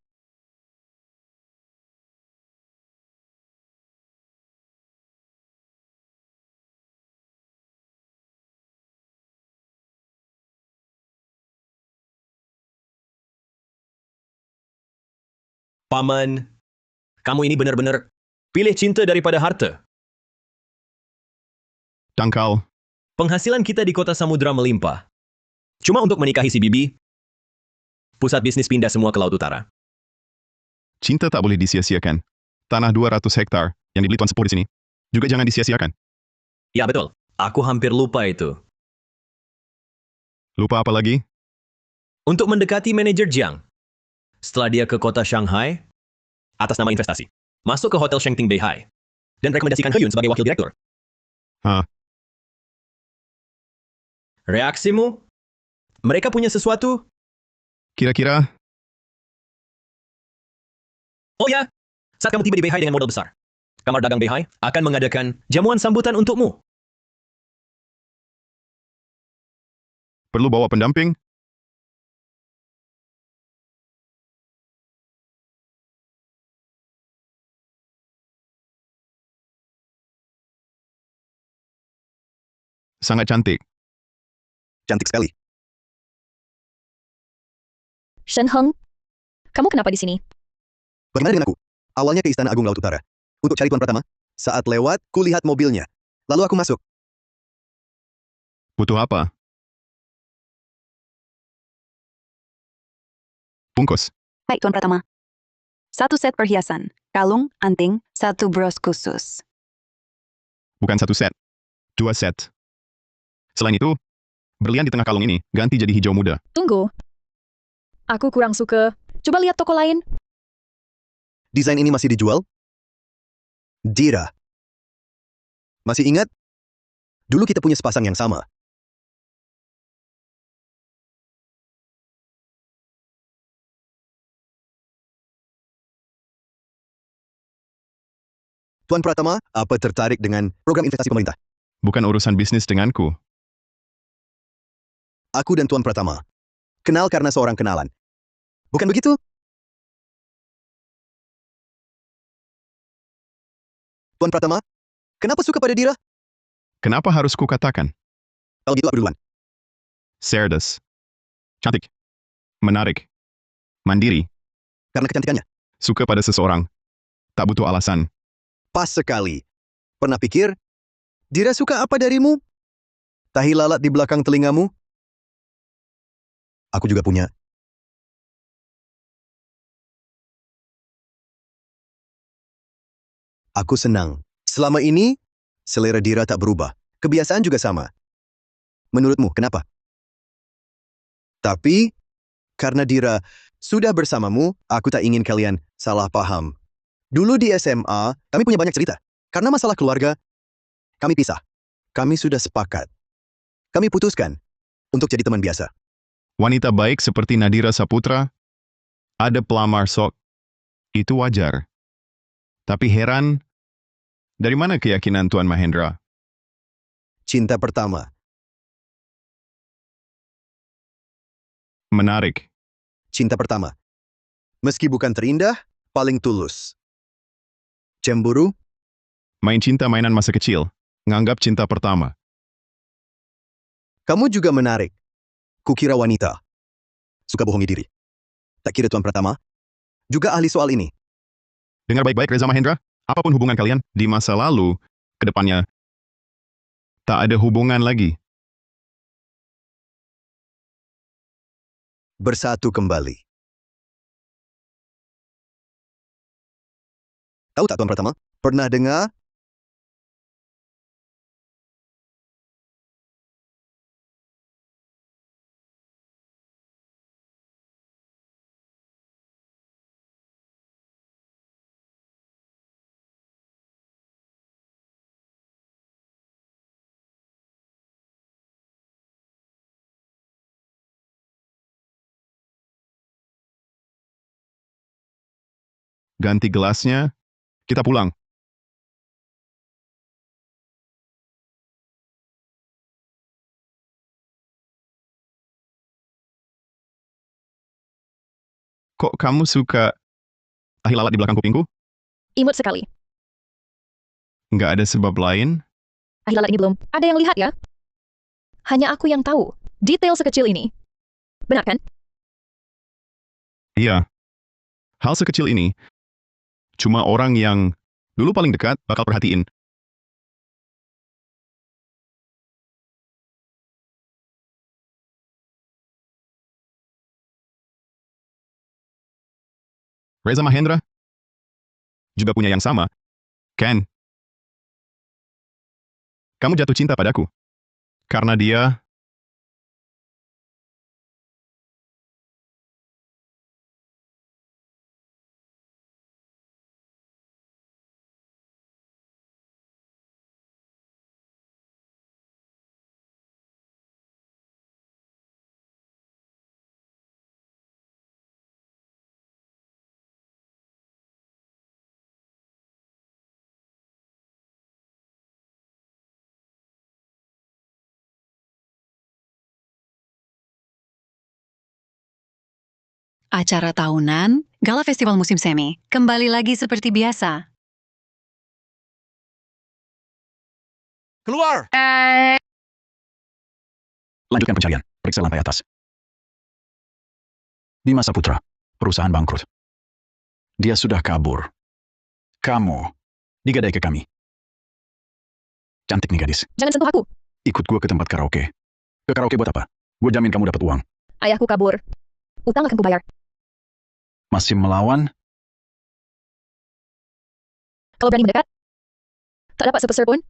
Paman, kamu ini benar-benar pilih cinta daripada harta. Dangkal. Penghasilan kita di kota samudra melimpah. Cuma untuk menikahi si Bibi, pusat bisnis pindah semua ke Laut Utara. Cinta tak boleh disia-siakan. Tanah 200 hektar yang dibeli Tuan Sepuh di sini juga jangan disia-siakan. Ya betul, aku hampir lupa itu. Lupa apa lagi? Untuk mendekati manajer Jiang. Setelah dia ke kota Shanghai, atas nama investasi, masuk ke Hotel Shengting Beihai, dan rekomendasikan He Yun sebagai wakil direktur. Hah? Reaksimu? Mereka punya sesuatu? Kira-kira Oh ya, saat kamu tiba di Beihai dengan modal besar, kamar dagang Beihai akan mengadakan jamuan sambutan untukmu. perlu bawa pendamping? Sangat cantik. Cantik sekali. Shen Heng, kamu kenapa di sini? Bagaimana dengan aku? Awalnya ke Istana Agung Laut Utara. Untuk cari Tuan Pratama. Saat lewat, kulihat mobilnya. Lalu aku masuk. Butuh apa? Bungkus. Baik, Tuan Pratama. 1 set perhiasan, kalung, anting, 1 bros khusus. Bukan 1 set. 2 set. Selain itu, berlian di tengah kalung ini ganti jadi hijau muda. Tunggu. Aku kurang suka. Coba lihat toko lain. Desain ini masih dijual? Dira. Masih ingat? Dulu kita punya sepasang yang sama. Tuan Pratama, apa tertarik dengan program investasi pemerintah? Bukan urusan bisnis denganku. Aku dan Tuan Pratama kenal karena seorang kenalan. Bukan begitu? Tuan Pratama, kenapa suka pada Dira? Kenapa harus kukatakan? Kalau gitu aku duluan. Cerdas. Cantik. Menarik. Mandiri. Karena kecantikannya. Suka pada seseorang. Tak butuh alasan. Pas sekali. Pernah pikir, Dira suka apa darimu? Tahi lalat di belakang telingamu? Aku juga punya. Aku senang. Selama ini, selera Dira tak berubah. Kebiasaan juga sama. Menurutmu, kenapa? Tapi, karena Dira sudah bersamamu, aku tak ingin kalian salah paham. Dulu di SMA, kami punya banyak cerita. Karena masalah keluarga, kami pisah. Kami sudah sepakat. Kami putuskan untuk jadi teman biasa. Wanita baik seperti Nadira Saputra, ada pelamar sok. Itu wajar. Tapi heran, dari mana keyakinan Tuan Mahendra? Cinta pertama. Menarik. Cinta pertama. Meski bukan terindah, paling tulus. Cemburu, Main cinta mainan masa kecil. Nganggap cinta pertama. kamu juga menarik. Kukira wanita. Suka bohongi diri. Tak kira Tuan Pratama juga ahli soal ini. Dengar baik-baik Reza Mahendra, apapun hubungan kalian di masa lalu, ke depannya, tak ada hubungan lagi. Bersatu kembali. Tahu tak Tuan Pratama? Pernah dengar? Ganti gelasnya, kita pulang. Kok kamu suka tahi lalat di belakang kupingku? Imut sekali. Nggak ada sebab lain? Tahi lalat ini belum. Ada yang lihat ya? Hanya aku yang tahu. Detail sekecil ini. Benar kan? Iya. Hal sekecil ini, cuma orang yang dulu paling dekat bakal perhatiin. Reza Mahendra juga punya yang sama, kan? Kamu jatuh cinta padaku. Karena dia... Acara tahunan, Gala Festival Musim Semi, kembali lagi seperti biasa. Keluar! Lanjutkan pencarian. Periksa lantai atas. Bima Saputra, perusahaan bangkrut. Dia sudah kabur. Kamu digadai ke kami. Cantik nih gadis. Jangan sentuh aku. Ikut gue ke tempat karaoke. Ke karaoke buat apa? Gue jamin kamu dapat uang. Ayahku kabur. Utang akan kubayar. Masih melawan? Kalau berani mendekat, tak dapat sepeser pun.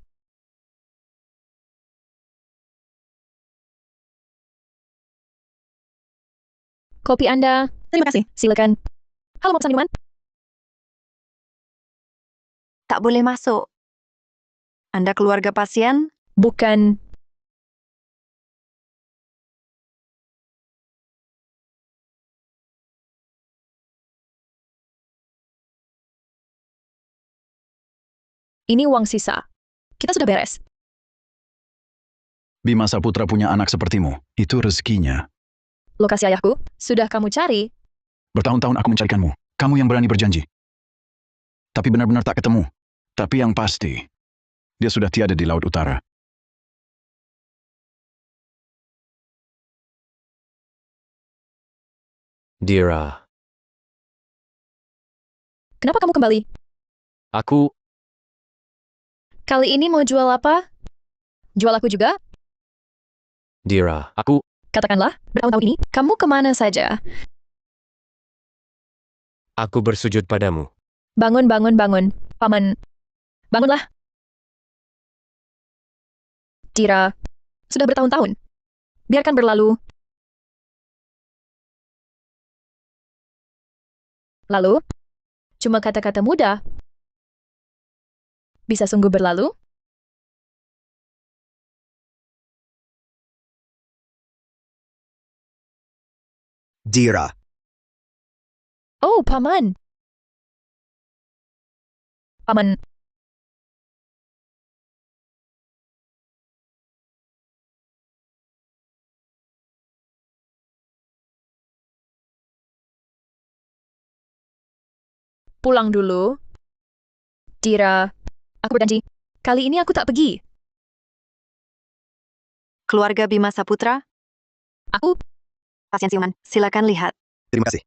Kopi Anda. Terima kasih. Silakan. Halo, mau pesan minuman? Tak boleh masuk. Anda keluarga pasien? Bukan. Ini uang sisa. Kita sudah beres. Bima Saputra punya anak sepertimu. Itu rezekinya. Lokasi ayahku sudah kamu cari. Bertahun-tahun aku mencarikanmu. Kamu yang berani berjanji. Tapi benar-benar tak ketemu. Tapi yang pasti, dia sudah tiada di Laut Utara. Dira, Kenapa kamu kembali? aku... Kali ini mau jual apa? Jual aku juga? Dira, aku... Katakanlah, bertahun-tahun ini, kamu kemana saja? Aku bersujud padamu. Bangun, bangun, bangun. Paman, bangunlah. Tira, sudah bertahun-tahun. Biarkan berlalu. Lalu, cuma kata-kata mudah. Bisa sungguh berlalu? Dira. Oh, Paman. Paman. Pulang dulu. Dira, aku berjanji. Kali ini aku tak pergi. Keluarga Bima Saputra? Aku, Pasien siuman, silakan lihat. Terima kasih.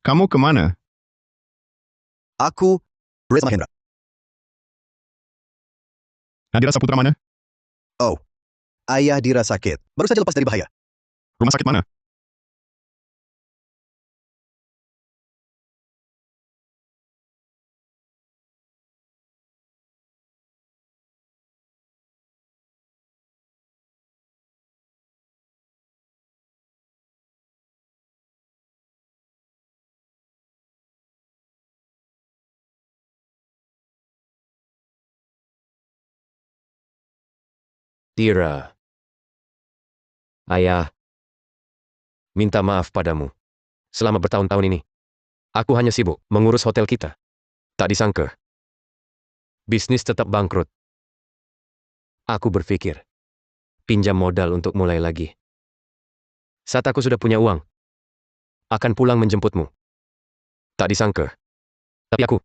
Kamu kemana? Aku Reza Mahendra. Nadira Saputra mana? Oh, ayah Dira sakit. Baru saja lepas dari bahaya. Rumah sakit mana? Dira. Ayah. Minta maaf padamu. Selama bertahun-tahun ini. Aku hanya sibuk mengurus hotel kita. Tak disangka. Bisnis tetap bangkrut. Aku berpikir. Pinjam modal untuk mulai lagi. Saat aku sudah punya uang. Akan pulang menjemputmu. Tak disangka. Tapi aku.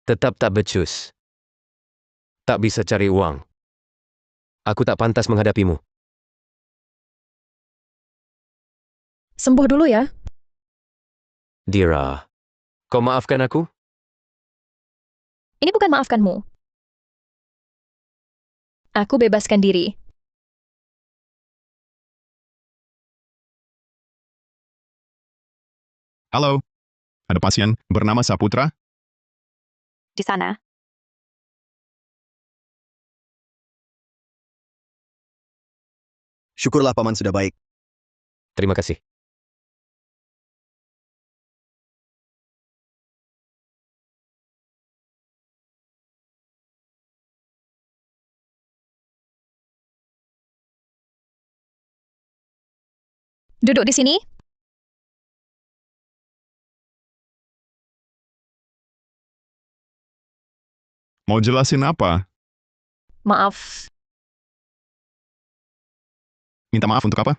Tetap tak becus. Tak bisa cari uang. Aku tak pantas menghadapimu. sembuh dulu ya. Dira. Kau maafkan aku? Ini bukan maafkanmu. Aku bebaskan diri. Halo, ada pasien bernama Saputra? Di sana. Syukurlah paman sudah baik. Terima kasih. Duduk di sini. Mau jelasin apa? Maaf. Minta maaf untuk apa?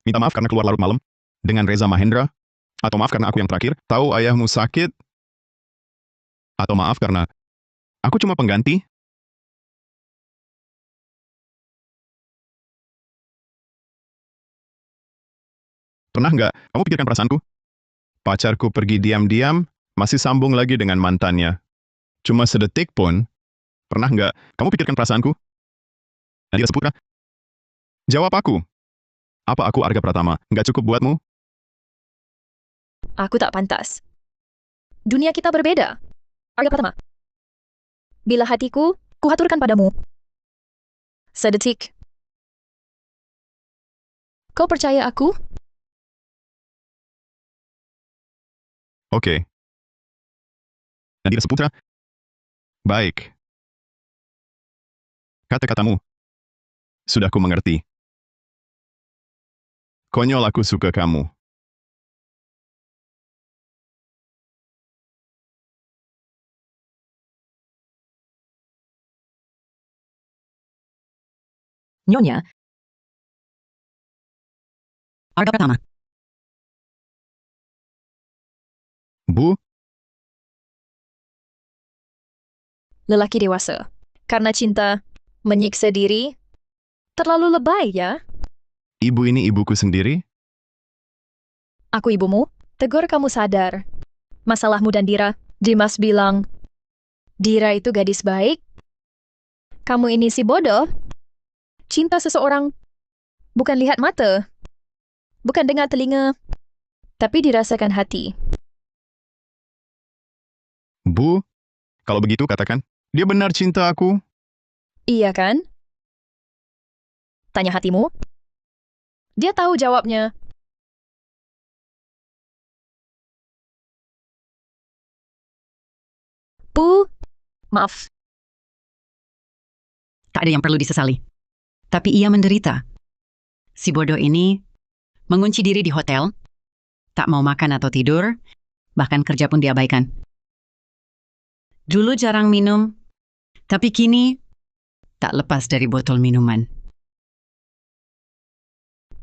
Minta maaf karena keluar larut malam dengan Reza Mahendra? Atau maaf karena aku yang terakhir tahu ayahmu sakit? Atau maaf karena aku cuma pengganti? Pernah nggak kamu pikirkan perasaanku? Pacarku pergi diam-diam, masih sambung lagi dengan mantannya. Cuma sedetik pun, pernah nggak kamu pikirkan perasaanku? Nadira Saputra, jawab aku. Apa aku Arga Pratama nggak cukup buatmu? Aku tak pantas. Dunia kita berbeda. Arga Pratama. Bila hatiku, kuhaturkan padamu. Sedetik. Kau percaya aku? Oke. Nadira Saputra, baik. Kata-katamu. Sudah ku mengerti. Konyol aku suka kamu. Nyonya. Arga Pratama. Bu, Lelaki dewasa. Karena cinta, menyiksa diri. Terlalu lebay ya? ibu ini ibuku sendiri? Aku ibumu. Tegur kamu sadar. Masalahmu dan Dira. Dimas bilang, Dira itu gadis baik. Kamu ini si bodoh. Cinta seseorang bukan lihat mata. Bukan dengar telinga. Tapi dirasakan hati. Bu, kalau begitu katakan, dia benar cinta aku. Iya kan? Tanya hatimu. Dia tahu jawabnya. Bu, maaf. Tak ada yang perlu disesali. Tapi ia menderita. Si bodoh ini mengunci diri di hotel, tak mau makan atau tidur, bahkan kerja pun diabaikan. Dulu jarang minum, tapi kini tak lepas dari botol minuman.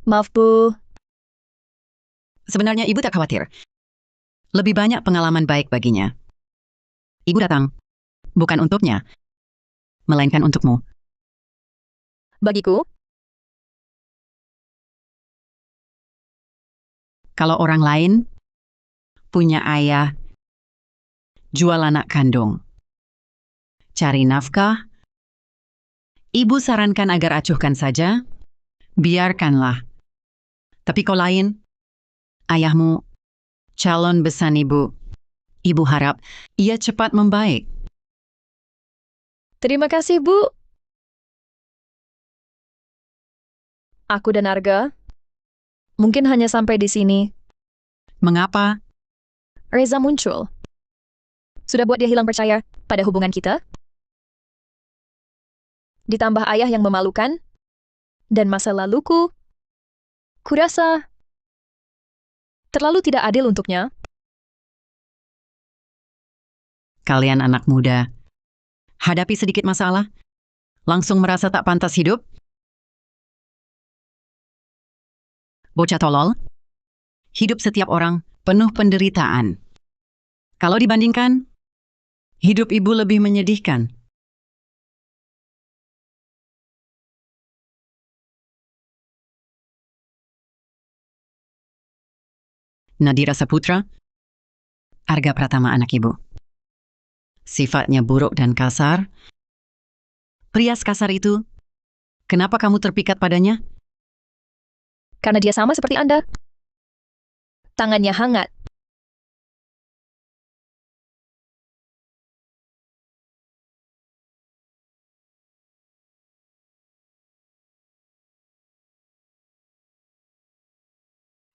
Maaf, Bu. Sebenarnya ibu tak khawatir. Lebih banyak pengalaman baik baginya. Ibu datang, bukan untuknya, melainkan untukmu. Bagiku, Kalau orang lain punya ayah, jual anak kandung, cari nafkah, ibu sarankan agar acuhkan saja, biarkanlah. Tapi kau lain, ayahmu, calon besan ibu. Ibu harap ia cepat membaik. terima kasih, Bu. Aku dan Arga mungkin hanya sampai di sini. Mengapa? Reza muncul. Sudah buat dia hilang percaya pada hubungan kita. Ditambah ayah yang memalukan. Dan masa laluku. Kurasa terlalu tidak adil untuknya. Kalian anak muda, hadapi sedikit masalah, langsung merasa tak pantas hidup? Bocah tolol, hidup setiap orang penuh penderitaan. Kalau dibandingkan, hidup ibu lebih menyedihkan. Nadira Saputra, Arga Pratama anak ibu. Sifatnya buruk dan kasar, Pria kasar itu, kenapa kamu terpikat padanya? Karena dia sama seperti Anda. Tangannya hangat.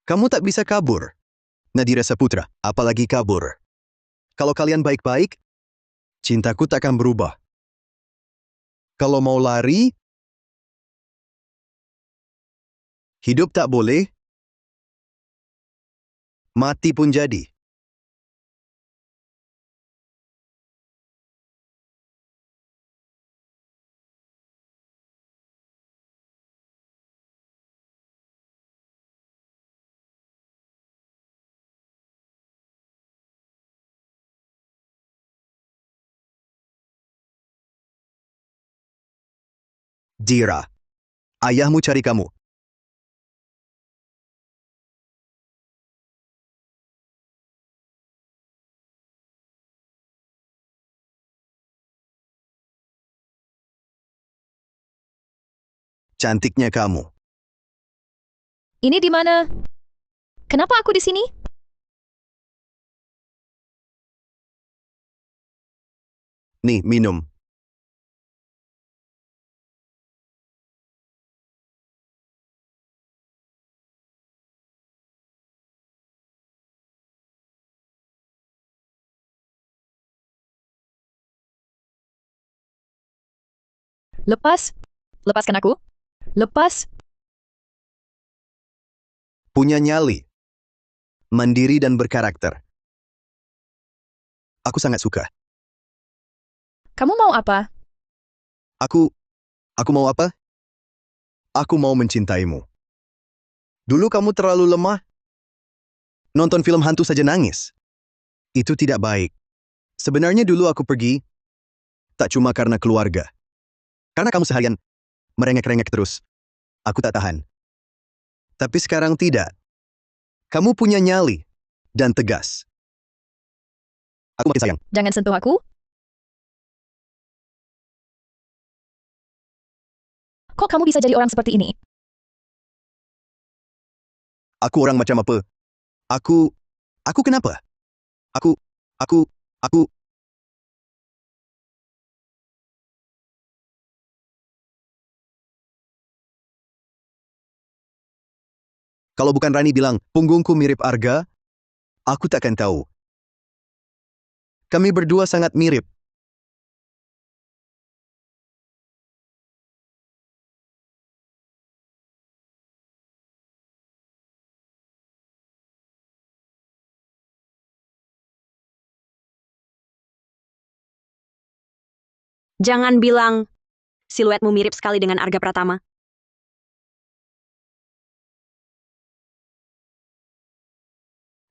Kamu tak bisa kabur, Nadira Saputra, apalagi kabur. Kalau kalian baik-baik, cintaku tak akan berubah. Kalau mau lari, hidup tak boleh, mati pun jadi. Dira, ayahmu cari kamu. Cantiknya kamu. Ini di mana? Kenapa aku di sini? Nih, minum. Lepaskan aku. Lepas. Punya nyali. Mandiri dan berkarakter. Aku sangat suka. Kamu mau apa? Aku mau apa? Aku mau mencintaimu. Dulu kamu terlalu lemah. Nonton film hantu saja nangis. Itu tidak baik. Sebenarnya dulu aku pergi, tak cuma karena keluarga. Karena kamu seharian merengek-rengek terus. Aku tak tahan. Tapi sekarang tidak. Kamu punya nyali dan tegas. Aku makin sayang. Jangan sentuh aku. Kok kamu bisa jadi orang seperti ini? Aku orang macam apa? Aku kenapa? Aku. Kalau bukan Rani bilang, punggungku mirip Arga, aku takkan tahu. Kami berdua sangat mirip. Jangan bilang siluetmu mirip sekali dengan Arga Pratama.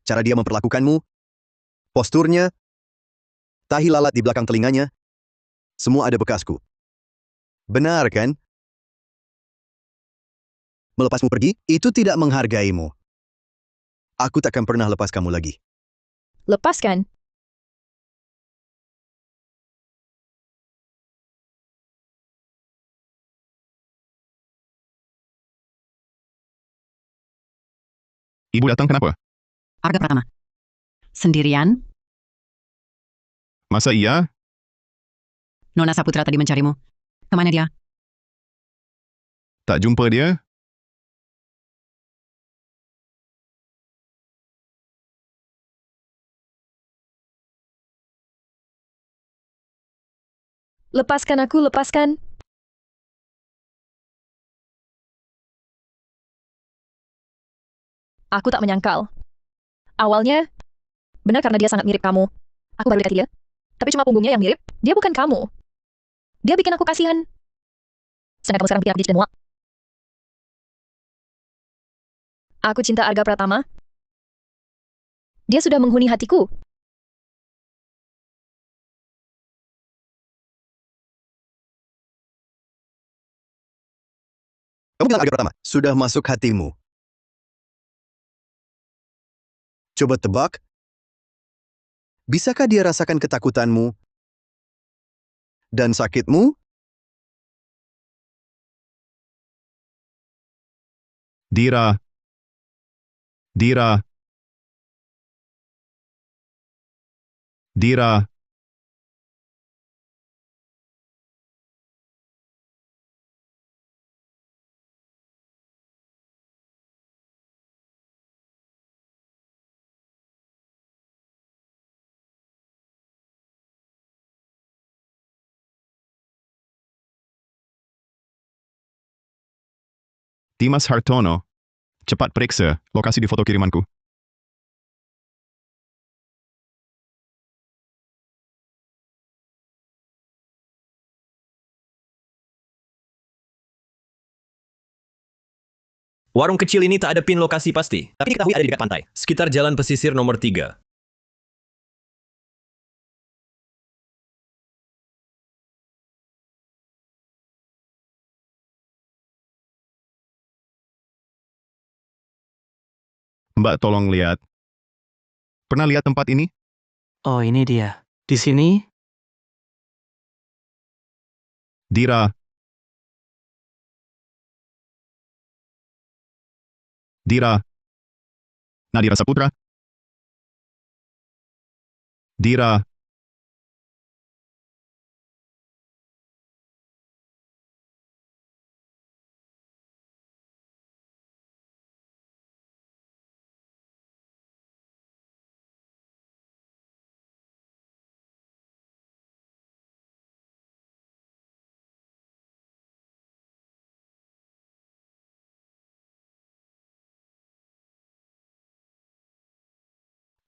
Cara dia memperlakukanmu, posturnya, tahi lalat di belakang telinganya, semua ada bekasku. Benar kan? Melepasmu pergi, itu tidak menghargaimu. Aku takkan pernah lepas kamu lagi. Lepaskan. Ibu datang kenapa? Arga Pratama. Sendirian? Masa iya? Nona Saputra tadi mencarimu. Kemana dia? Tak jumpa dia? Lepaskan aku, lepaskan. Aku tak menyangkal. Awalnya, benar karena dia sangat mirip kamu. Aku baru lihat dia. Tapi cuma punggungnya yang mirip. Dia bukan kamu. Dia bikin aku kasihan. Sedangkan kamu sekarang bikin aku jadi muak. Aku cinta Arga Pratama. Dia sudah menghuni hatiku. Kamu bilang Arga Pratama, sudah masuk hatimu. Coba tebak, bisakah dia rasakan ketakutanmu dan sakitmu? Dira. Dira. Dira. Dimas Hartono, cepat periksa lokasi di foto kirimanku. Warung kecil ini tak ada pin lokasi pasti, tapi diketahui ada di dekat pantai, sekitar jalan pesisir nomor 3. Mbak, tolong lihat. Pernah lihat tempat ini? Oh, ini dia. Di sini? Dira. Dira. Nadira Saputra. Dira.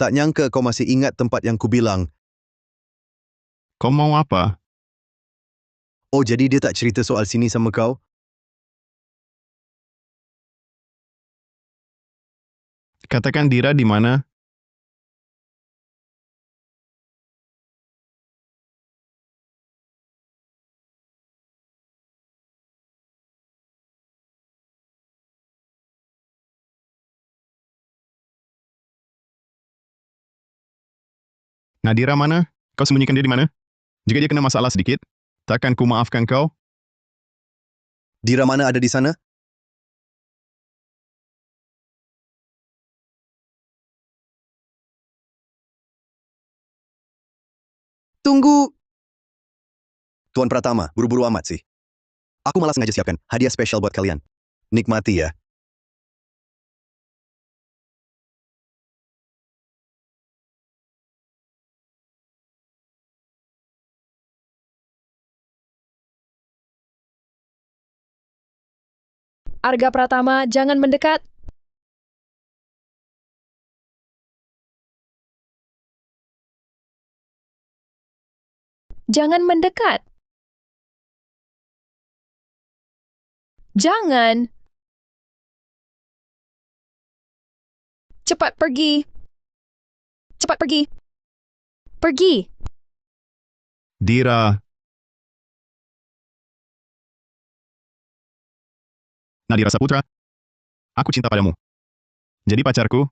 Tak nyangka kau masih ingat tempat yang kubilang. Kau mau apa? Oh, jadi dia tak cerita soal sini sama kau? Katakan Dira di mana? Nadira mana? Kau sembunyikan dia di mana? Jika dia kena masalah sedikit, takkan ku maafkan kau? Dira mana ada di sana? Tunggu! Tuan Pratama, buru-buru amat sih. Aku malah sengaja siapkan hadiah spesial buat kalian. Nikmati ya. Arga Pratama, jangan mendekat. Jangan mendekat. Jangan. Cepat pergi. Cepat pergi. Pergi. Dira. Nadira Saputra. Aku cinta padamu. Jadi pacarku?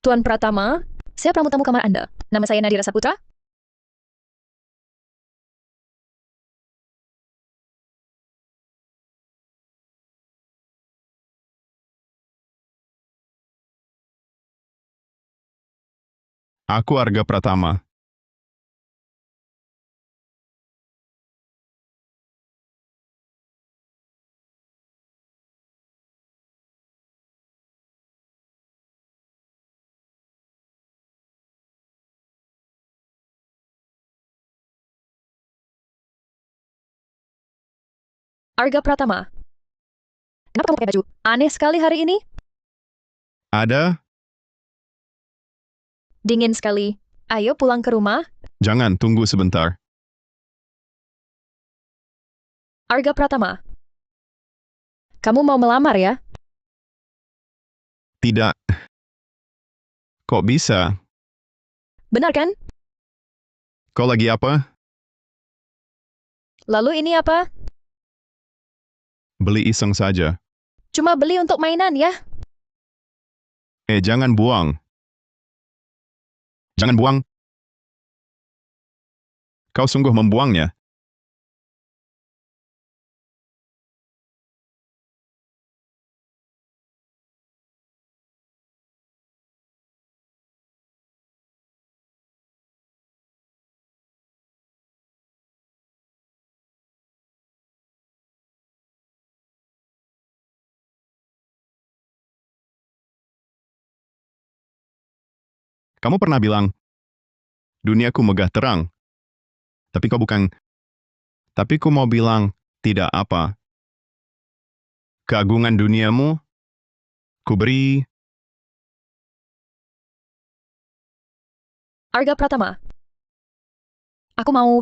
Tuan Pratama, saya pramu tamu kamar Anda. Nama saya Nadira Saputra. Aku Arga Pratama. Arga Pratama. Kenapa kamu pakai baju? Aneh sekali hari ini. Ada? Dingin sekali. Ayo pulang ke rumah. Jangan, tunggu sebentar. Arga Pratama. Kamu mau melamar ya? Tidak. Kok bisa? Benar kan? Kau lagi apa? Lalu ini apa? Beli iseng saja. Cuma beli untuk mainan ya. Jangan buang. Jangan buang. Kau sungguh membuangnya. Kamu pernah bilang, duniaku megah terang. Tapi kau bukan. Tapi ku mau bilang, tidak apa. Keagungan duniamu, ku beri. Arga Pratama. Aku mau